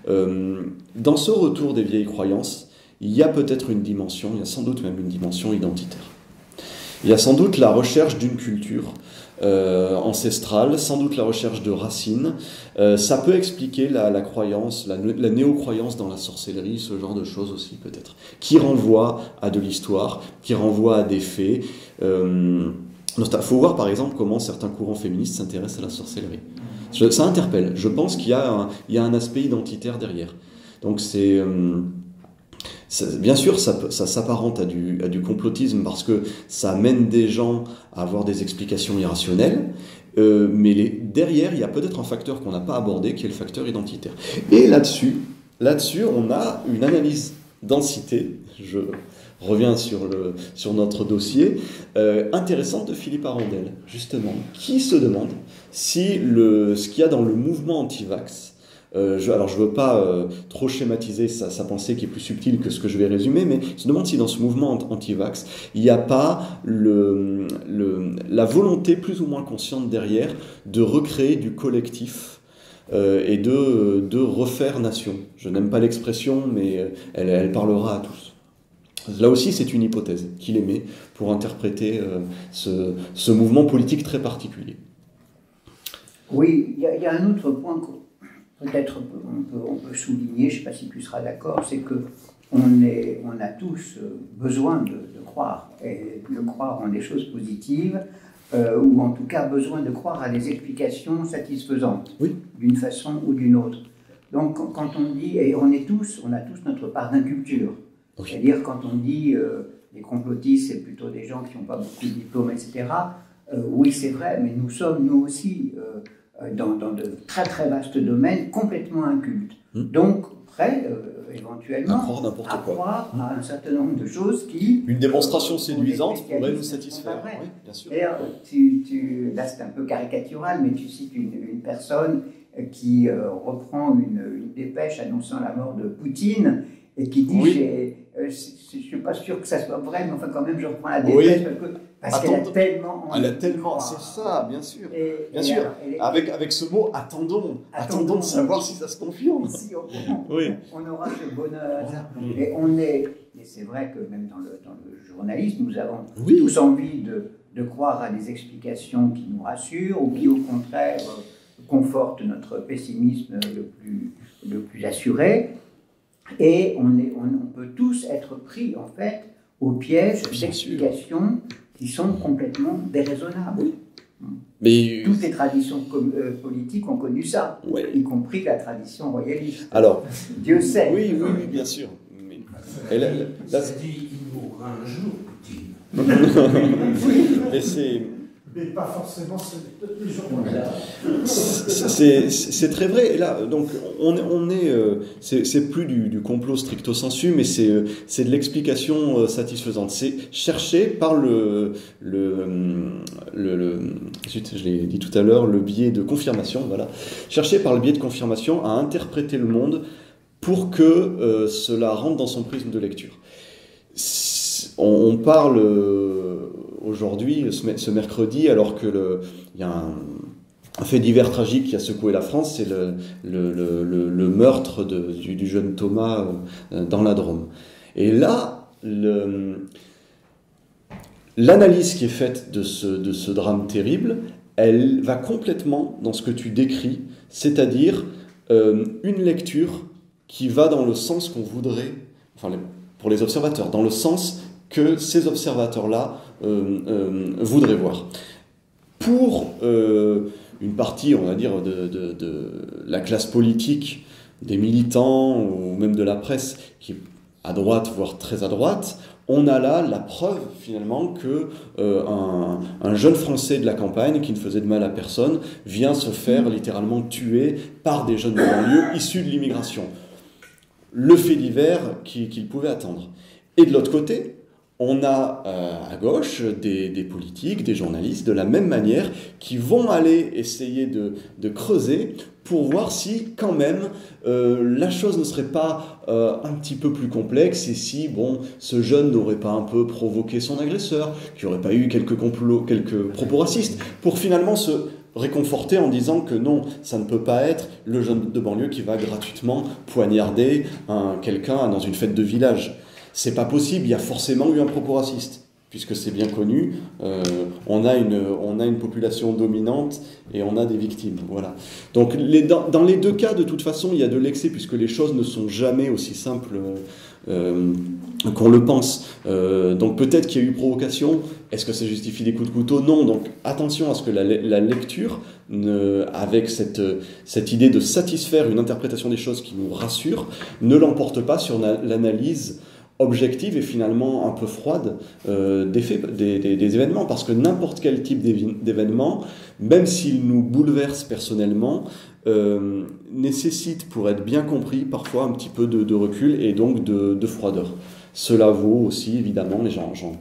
Dans ce retour des vieilles croyances, il y a peut-être une dimension, il y a sans doute même une dimension identitaire. Il y a sans doute la recherche d'une culture ancestrale, sans doute la recherche de racines. Ça peut expliquer la croyance, la néo-croyance dans la sorcellerie, ce genre de choses aussi peut-être, qui renvoie à de l'histoire, qui renvoie à des faits. Il faut voir par exemple comment certains courants féministes s'intéressent à la sorcellerie. Ça interpelle. Je pense qu'il y a un aspect identitaire derrière. Donc bien sûr, ça s'apparente à du complotisme parce que ça amène des gens à avoir des explications irrationnelles, mais derrière, il y a peut-être un facteur qu'on n'a pas abordé qui est le facteur identitaire. Et là-dessus, on a une analyse densité, je reviens sur notre dossier, intéressante de Philippe Arondel, justement, qui se demande si ce qu'il y a dans le mouvement anti-vax, alors je ne veux pas trop schématiser sa pensée qui est plus subtile que ce que je vais résumer, mais il se demande si dans ce mouvement anti-vax, il n'y a pas la volonté plus ou moins consciente derrière de recréer du collectif et de refaire nation. Je n'aime pas l'expression, mais elle parlera à tous. Là aussi, c'est une hypothèse qu'il émet pour interpréter ce mouvement politique très particulier. Oui, il y a un autre point que peut-être on peut souligner, je ne sais pas si tu seras d'accord, c'est qu'on a tous besoin de croire, et de croire en des choses positives, ou en tout cas besoin de croire à des explications satisfaisantes, oui, d'une façon ou d'une autre. Donc quand on dit, et on a tous notre part d'inculture, oui. C'est-à-dire quand on dit les complotistes, c'est plutôt des gens qui n'ont pas beaucoup de diplômes, etc. Oui, c'est vrai, mais nous sommes, nous aussi, dans de très très vastes domaines, complètement incultes. Donc, prêts, éventuellement, à croire à un certain nombre de choses qui... Une démonstration séduisante pourrait nous satisfaire. Oui, bien sûr. D'ailleurs, là c'est un peu caricatural, mais tu cites une personne qui reprend une dépêche annonçant la mort de Poutine, et qui dit, oui. Je ne suis pas sûr que ça soit vrai, mais enfin quand même je reprends la dépêche, oui. parce qu'elle a tellement... Elle a tellement, c'est ça, bien sûr. Bien sûr, avec ce mot, attendons de savoir si ça se confirme. Si on aura ce bonheur. Et c'est vrai que même dans le journalisme, nous avons tous envie de croire à des explications qui nous rassurent, ou qui au contraire confortent notre pessimisme le plus assuré. Et on peut tous être pris, en fait, au piège d'explications qui sont complètement déraisonnables. Oui. Mais toutes les traditions politiques ont connu ça, y compris la tradition royaliste. Alors, Dieu sait. Oui, bien sûr. Mais ça dit qu'il mourra un jour, Poutine. Mais pas forcément les jours. C'est très vrai. Et là, donc, c'est plus du complot stricto sensu, mais c'est de l'explication satisfaisante. C'est chercher par zut, je l'ai dit tout à l'heure, le biais de confirmation. Voilà, chercher par le biais de confirmation à interpréter le monde pour que cela rentre dans son prisme de lecture. On parle aujourd'hui, ce mercredi, alors que il y a un fait divers tragique qui a secoué la France, c'est le meurtre du jeune Thomas dans la Drôme. Et là, l'analyse qui est faite de ce drame terrible, elle va complètement dans ce que tu décris, c'est-à-dire une lecture qui va dans le sens qu'on voudrait, enfin pour les observateurs, dans le sens que ces observateurs-là voudraient voir. Pour une partie, on va dire, de la classe politique, des militants ou même de la presse qui est à droite, voire très à droite, on a là la preuve finalement que un jeune Français de la campagne qui ne faisait de mal à personne vient se faire littéralement tuer par des jeunes de banlieue issus de l'immigration. Le fait divers qu'il pouvait attendre. Et de l'autre côté, on a à gauche des politiques, des journalistes, de la même manière, qui vont aller essayer de creuser pour voir si, quand même, la chose ne serait pas un petit peu plus complexe et si, ce jeune n'aurait pas un peu provoqué son agresseur, qu'il n'y aurait pas eu quelques propos racistes, pour finalement se réconforter en disant que non, ça ne peut pas être le jeune de banlieue qui va gratuitement poignarder quelqu'un dans une fête de village. C'est pas possible, il y a forcément eu un propos raciste, puisque c'est bien connu, on a une population dominante et on a des victimes. Voilà. Donc dans les deux cas, de toute façon, il y a de l'excès, puisque les choses ne sont jamais aussi simples qu'on le pense. Donc peut-être qu'il y a eu provocation. Est-ce que ça justifie des coups de couteau? Non. Donc attention à ce que la lecture, avec cette idée de satisfaire une interprétation des choses qui nous rassure, ne l'emporte pas sur l'analyse objective et finalement un peu froide des événements, parce que n'importe quel type d'événement, même s'il nous bouleverse personnellement, nécessite, pour être bien compris, parfois un petit peu de recul et donc de froideur. Cela vaut aussi, évidemment, j'en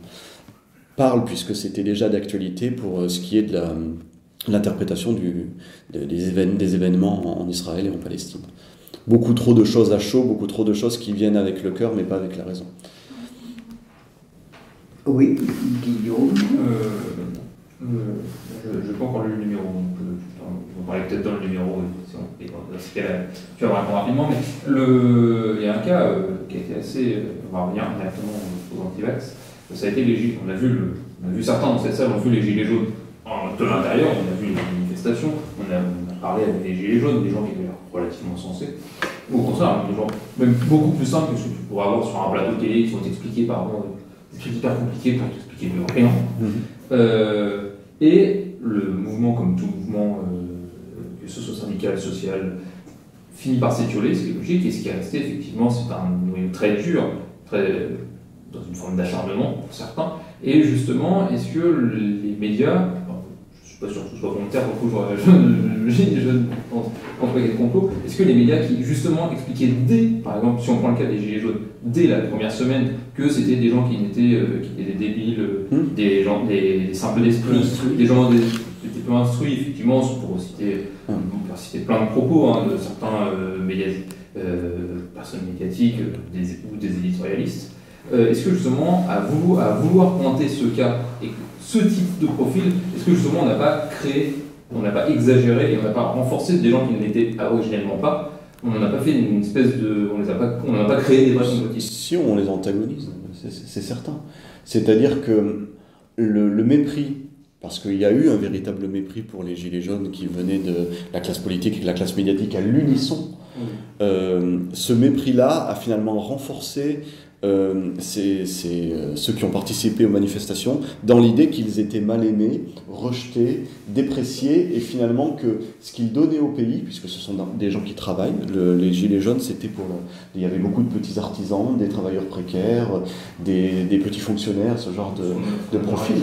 parle puisque c'était déjà d'actualité pour ce qui est de l'interprétation des événements en Israël et en Palestine. Beaucoup trop de choses à chaud, beaucoup trop de choses qui viennent avec le cœur mais pas avec la raison. Oui, Guillaume. Je n'ai pas encore lu le numéro, donc on va parler peut-être dans le numéro, dans ce cas-là, tu vas répondre rapidement, mais il y a un cas qui a été assez, on va revenir directement aux anti-vax, ça a été les gilets, on a vu certains dans cette salle, on a vu les gilets jaunes de l'intérieur, on a vu les manifestations, on a parlé avec des gilets jaunes, des gens qui étaient relativement sensés, ou au contraire, des gens même beaucoup plus simples que ce que tu pourrais avoir sur un plateau de télé qui vont t'expliquer par des trucs hyper compliqués pour t'expliquer rien. Et le mouvement, comme tout mouvement socio-syndical, social, finit par s'étioler, c'est logique, et ce qui est resté, effectivement, c'est un noyau très dur, dans une forme d'acharnement pour certains. Et justement, est-ce que les médias, je ne suis pas sûr que ce soit volontaire, beaucoup je pense pas qu'il y ait de complot, est-ce que les médias qui justement expliquaient par exemple, si on prend le cas des Gilets jaunes, dès la première semaine, que c'était des gens qui étaient des débiles, des gens, des simples d'esprit, des gens des peu instruits, effectivement, pour citer plein de propos de certains personnes médiatiques ou des éditorialistes. Est-ce que justement, à vouloir pointer ce cas et ce type de profil, est-ce que justement on n'a pas créé, on n'a pas exagéré et on n'a pas renforcé des gens qui ne l'étaient originellement pas? On n'en a pas fait une espèce de... On n'a pas créé des vrais complotistes. Si on les antagonise, c'est certain. C'est-à-dire que le mépris, parce qu'il y a eu un véritable mépris pour les Gilets jaunes qui venaient de la classe politique et de la classe médiatique à l'unisson, ce mépris-là a finalement renforcé ceux qui ont participé aux manifestations dans l'idée qu'ils étaient mal aimés, rejetés, dépréciés, et finalement que ce qu'ils donnaient au pays, puisque ce sont des gens qui travaillent, les Gilets jaunes, c'était il y avait beaucoup de petits artisans, des travailleurs précaires, des petits fonctionnaires, ce genre de profil.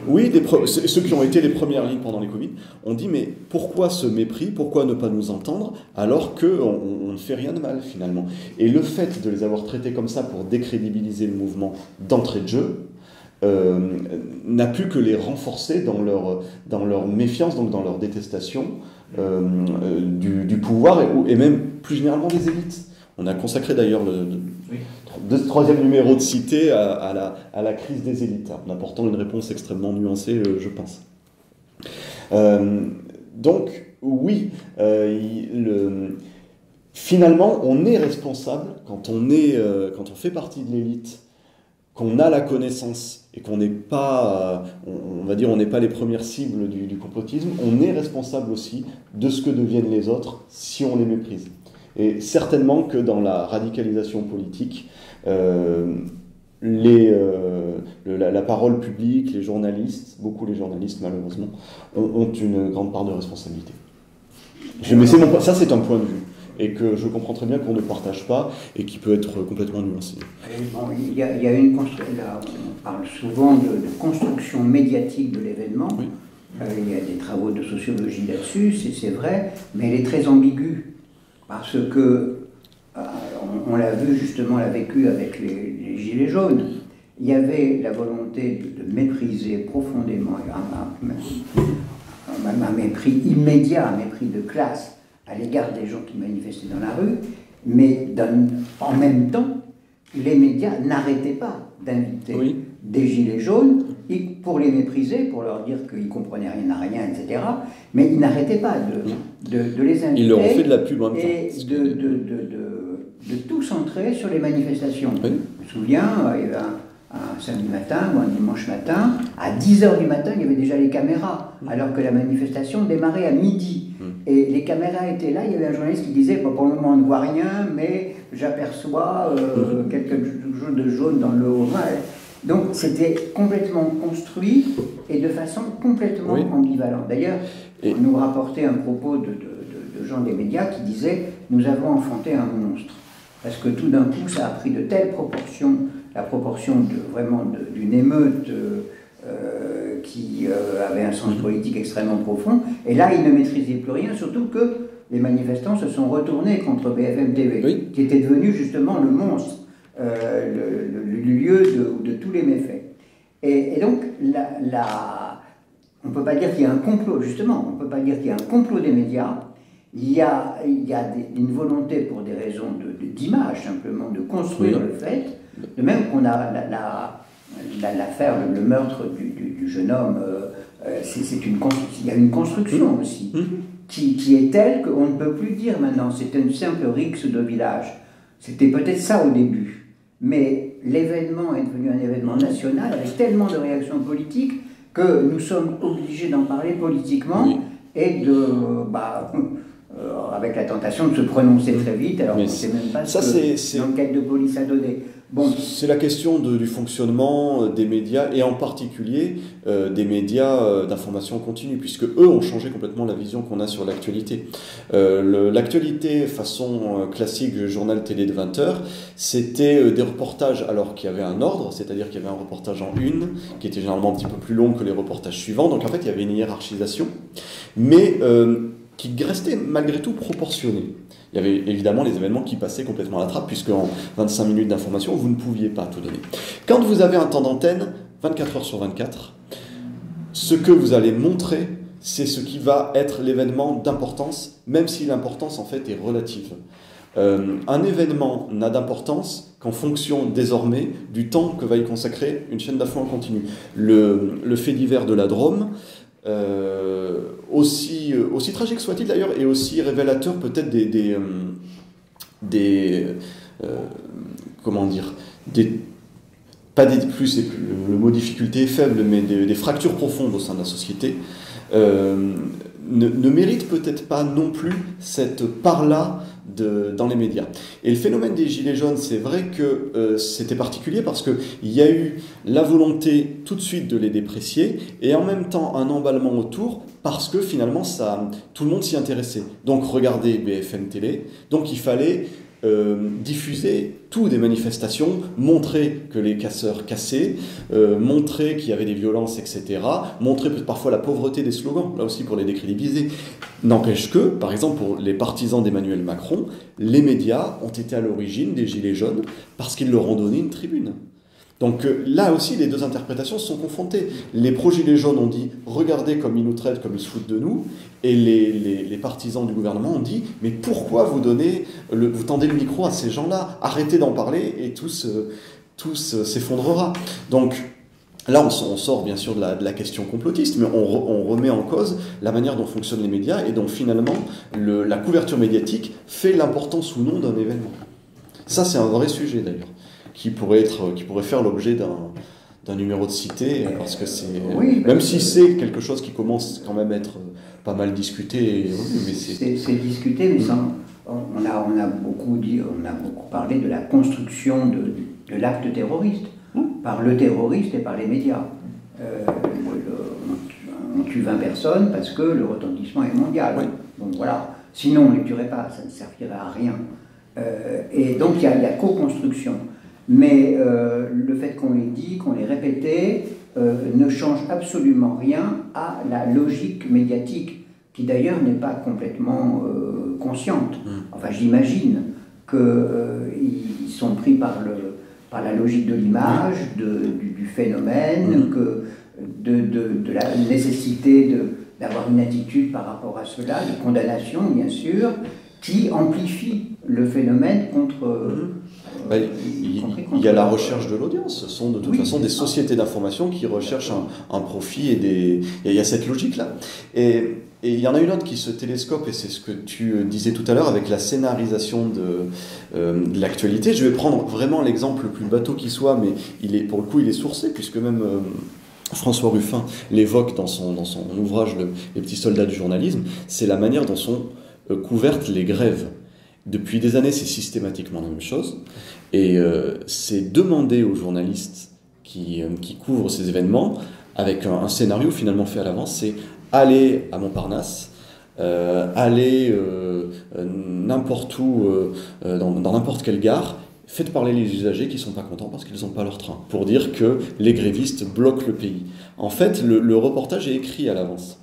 Oui, ceux qui ont été les premières lignes pendant les Covid. On dit, mais pourquoi ce mépris, pourquoi ne pas nous entendre, alors qu'on ne fait rien de mal finalement. Et le fait de les avoir traités comme ça pour décrédibiliser le mouvement d'entrée de jeu, n'a pu que les renforcer dans leur méfiance, donc dans leur détestation du pouvoir et même plus généralement des élites. On a consacré d'ailleurs le troisième numéro de Cité à la crise des élites, en apportant une réponse extrêmement nuancée, je pense. Donc, oui, finalement, on est responsable quand on fait partie de l'élite, qu'on a la connaissance et qu'on n'est pas, on va dire, on n'est pas les premières cibles du complotisme. On est responsable aussi de ce que deviennent les autres si on les méprise. Et certainement que dans la radicalisation politique, la parole publique, les journalistes, beaucoup les journalistes malheureusement, ont une grande part de responsabilité. Ça c'est un point de vue, et que je comprends très bien qu'on ne partage pas, et qui peut être complètement nuancé. Bon, il y a une construction, là on parle souvent de construction médiatique de l'événement. Oui. Il y a des travaux de sociologie là-dessus, c'est vrai, mais elle est très ambiguë, parce que on l'a vu justement, on l'a vécu avec les Gilets jaunes. Il y avait la volonté de mépriser profondément, un mépris immédiat, un mépris de classe à l'égard des gens qui manifestaient dans la rue, mais en même temps, les médias n'arrêtaient pas d'inviter des Gilets jaunes pour les mépriser, pour leur dire qu'ils ne comprenaient rien à rien, etc. Mais ils n'arrêtaient pas de les inviter. Ils leur ont fait de la pub en même temps. Et de tout centrer sur les manifestations. Oui. Je me souviens, il y avait un samedi matin ou un dimanche matin, à 10h du matin, il y avait déjà les caméras, alors que la manifestation démarrait à midi. Et les caméras étaient là, il y avait un journaliste qui disait, pour le moment on ne voit rien, mais j'aperçois quelque chose de jaune dans le haut. Donc c'était complètement construit et de façon complètement ambivalente. D'ailleurs, on nous rapportait un propos de gens des médias qui disaient, nous avons enfanté un monstre. parce que tout d'un coup, ça a pris de telles proportions, la proportion d'une émeute qui avait un sens politique extrêmement profond, et là, ils ne maîtrisaient plus rien, surtout que les manifestants se sont retournés contre BFM TV, qui était devenu justement le monstre, le lieu de tous les méfaits. Et donc, on ne peut pas dire qu'il y a un complot, justement, on ne peut pas dire qu'il y a un complot des médias. Il y a une volonté, pour des raisons d'image, simplement, de construire le fait. De même qu'on a l'affaire, le meurtre du jeune homme, il y a une construction aussi, qui est telle qu'on ne peut plus dire maintenant, c'est une simple rixe de village. C'était peut-être ça au début, mais l'événement est devenu un événement national avec tellement de réactions politiques que nous sommes obligés d'en parler politiquement et avec la tentation de se prononcer très vite, alors qu'on ne sait même pas ce que l'enquête de police a donné. Bon. C'est la question du fonctionnement des médias, et en particulier des médias d'information continue, puisque eux ont changé complètement la vision qu'on a sur l'actualité. L'actualité, façon classique du journal télé de 20h, c'était des reportages alors qu'il y avait un ordre, c'est-à-dire qu'il y avait un reportage en une, qui était généralement un petit peu plus long que les reportages suivants, donc en fait il y avait une hiérarchisation, mais qui restait malgré tout proportionné. Il y avait évidemment les événements qui passaient complètement à la trappe, puisque en 25 minutes d'information, vous ne pouviez pas tout donner. Quand vous avez un temps d'antenne, 24 heures sur 24, ce que vous allez montrer, c'est ce qui va être l'événement d'importance, même si l'importance en fait est relative. Un événement n'a d'importance qu'en fonction désormais du temps que va y consacrer une chaîne d'info en continu. Le fait divers de la Drôme, aussi tragique soit-il d'ailleurs, et aussi révélateur peut-être comment dire, le mot difficulté est faible, mais des fractures profondes au sein de la société, ne mérite peut-être pas non plus cette part-là dans les médias. Et le phénomène des Gilets jaunes, c'est vrai que c'était particulier parce qu'il y a eu la volonté tout de suite de les déprécier et en même temps un emballement autour parce que finalement tout le monde s'y intéressait. Donc regardez BFM Télé, donc il fallait diffuser tout des manifestations, montrer que les casseurs cassaient, montrer qu'il y avait des violences, etc., montrer parfois la pauvreté des slogans, là aussi pour les décrédibiliser. N'empêche que, par exemple, pour les partisans d'Emmanuel Macron, les médias ont été à l'origine des Gilets jaunes parce qu'ils leur ont donné une tribune. Donc là aussi, les deux interprétations sont confrontées. Les pro-Gilets jaunes ont dit « regardez comme ils nous traitent, comme ils se foutent de nous », et les partisans du gouvernement ont dit « mais pourquoi vous tendez le micro à ces gens-là? Arrêtez d'en parler et tout s'effondrera ». Donc là, on sort bien sûr de la question complotiste, mais on remet en cause la manière dont fonctionnent les médias et dont finalement la couverture médiatique fait l'importance ou non d'un événement. Ça, c'est un vrai sujet d'ailleurs, qui pourrait faire l'objet d'un numéro de cité, parce que même si c'est quelque chose qui commence quand même à être pas mal discuté. C'est discuté, mais on a beaucoup parlé de la construction de l'acte terroriste, par le terroriste et par les médias. On tue 20 personnes parce que le retentissement est mondial. Oui. Donc voilà. Sinon, on ne les tuerait pas, ça ne servirait à rien. Et donc il y a la co-construction. Mais le fait qu'on les dit, qu'on les répétait, ne change absolument rien à la logique médiatique, qui d'ailleurs n'est pas complètement consciente. Enfin, j'imagine qu'ils sont pris par la logique de l'image, du phénomène, de la nécessité d'avoir une attitude par rapport à cela, de condamnation, bien sûr, qui amplifie le phénomène contre... il y a la recherche de l'audience. Ce sont de toute façon des sociétés d'information qui recherchent un profit et il y a cette logique-là. Et il y en a une autre qui se télescope, et c'est ce que tu disais tout à l'heure avec la scénarisation de l'actualité. Je vais prendre vraiment l'exemple le plus bateau qui soit, mais pour le coup il est sourcé, puisque même François Ruffin l'évoque dans son ouvrage Les petits soldats du journalisme. C'est la manière dont sont couvertes les grèves. Depuis des années, c'est systématiquement la même chose. Et c'est demander aux journalistes qui couvrent ces événements, avec un scénario finalement fait à l'avance, c'est aller à Montparnasse, allez n'importe où, dans n'importe quelle gare, faites parler les usagers qui ne sont pas contents parce qu'ils n'ont pas leur train, pour dire que les grévistes bloquent le pays. En fait, le reportage est écrit à l'avance.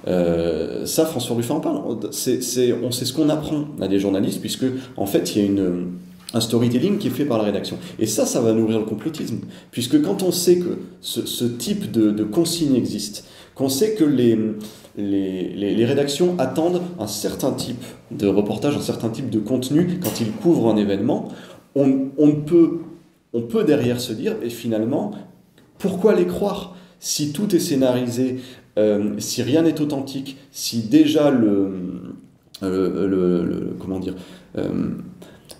Ça, François Ruffin en parle. On sait ce qu'on apprend à des journalistes, puisque en fait, il y a un storytelling qui est fait par la rédaction. Et ça va nourrir le complotisme, puisque quand on sait que ce type de consigne existe, qu'on sait que les rédactions attendent un certain type de reportage, un certain type de contenu quand ils couvrent un événement, on peut derrière se dire, et finalement, pourquoi les croire si tout est scénarisé, si rien n'est authentique, si déjà comment dire,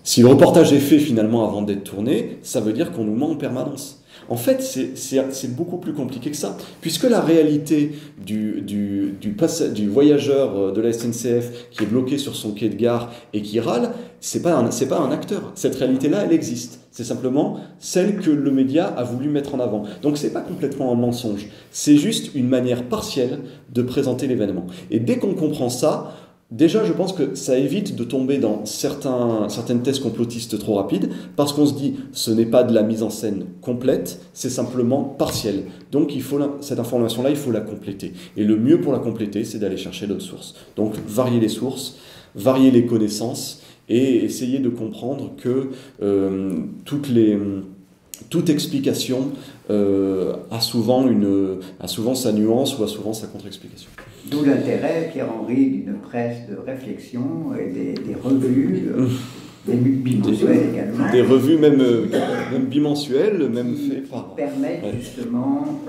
si le reportage est fait finalement avant d'être tourné, ça veut dire qu'on nous ment en permanence. En fait, c'est beaucoup plus compliqué que ça, puisque la réalité du voyageur de la SNCF qui est bloqué sur son quai de gare et qui râle, c'est pas un acteur. Cette réalité-là, elle existe. C'est simplement celle que le média a voulu mettre en avant. Donc c'est pas complètement un mensonge. C'est juste une manière partielle de présenter l'événement. Et dès qu'on comprend ça, déjà, je pense que ça évite de tomber dans certaines thèses complotistes trop rapides, parce qu'on se dit, ce n'est pas de la mise en scène complète, c'est simplement partiel. Donc, cette information-là, il faut la compléter. Et le mieux pour la compléter, c'est d'aller chercher d'autres sources. Donc, varier les sources, varier les connaissances, et essayer de comprendre que toute explication a souvent sa nuance ou a souvent sa contre-explication. D'où l'intérêt, Pierre-Henri, d'une presse de réflexion et des revues, des bimensuelles également. Des revues même bimensuelles, même faites par... permettent justement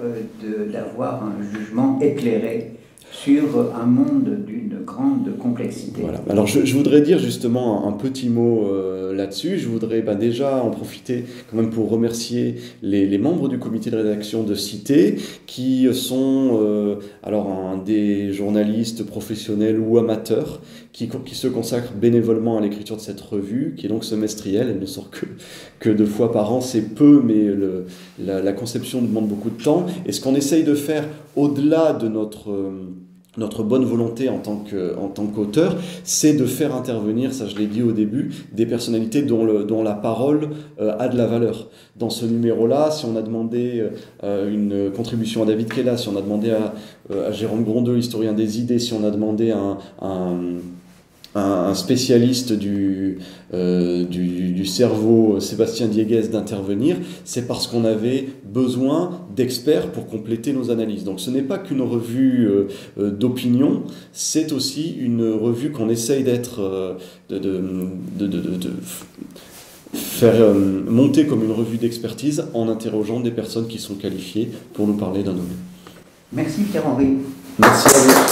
d'avoir un jugement éclairé sur un monde d'une grande complexité. Voilà. Alors je voudrais dire justement un petit mot là-dessus. Je voudrais déjà en profiter quand même pour remercier les membres du comité de rédaction de Cité, qui sont des journalistes professionnels ou amateurs qui se consacrent bénévolement à l'écriture de cette revue, qui est donc semestrielle. Elle ne sort que 2 fois par an, c'est peu, mais la conception demande beaucoup de temps. Et ce qu'on essaye de faire, au-delà de notre bonne volonté en tant qu'auteur, c'est de faire intervenir, ça je l'ai dit au début, des personnalités dont la parole a de la valeur. Dans ce numéro-là, si on a demandé une contribution à David Kella, si on a demandé à Jérôme Grondeux, historien des idées, si on a demandé un spécialiste du cerveau, Sébastien Dieguez, d'intervenir, c'est parce qu'on avait besoin d'experts pour compléter nos analyses. Donc ce n'est pas qu'une revue d'opinion, c'est aussi une revue qu'on essaye d'être, de faire monter comme une revue d'expertise en interrogeant des personnes qui sont qualifiées pour nous parler d'un domaine. Merci Pierre-Henri. Merci à vous.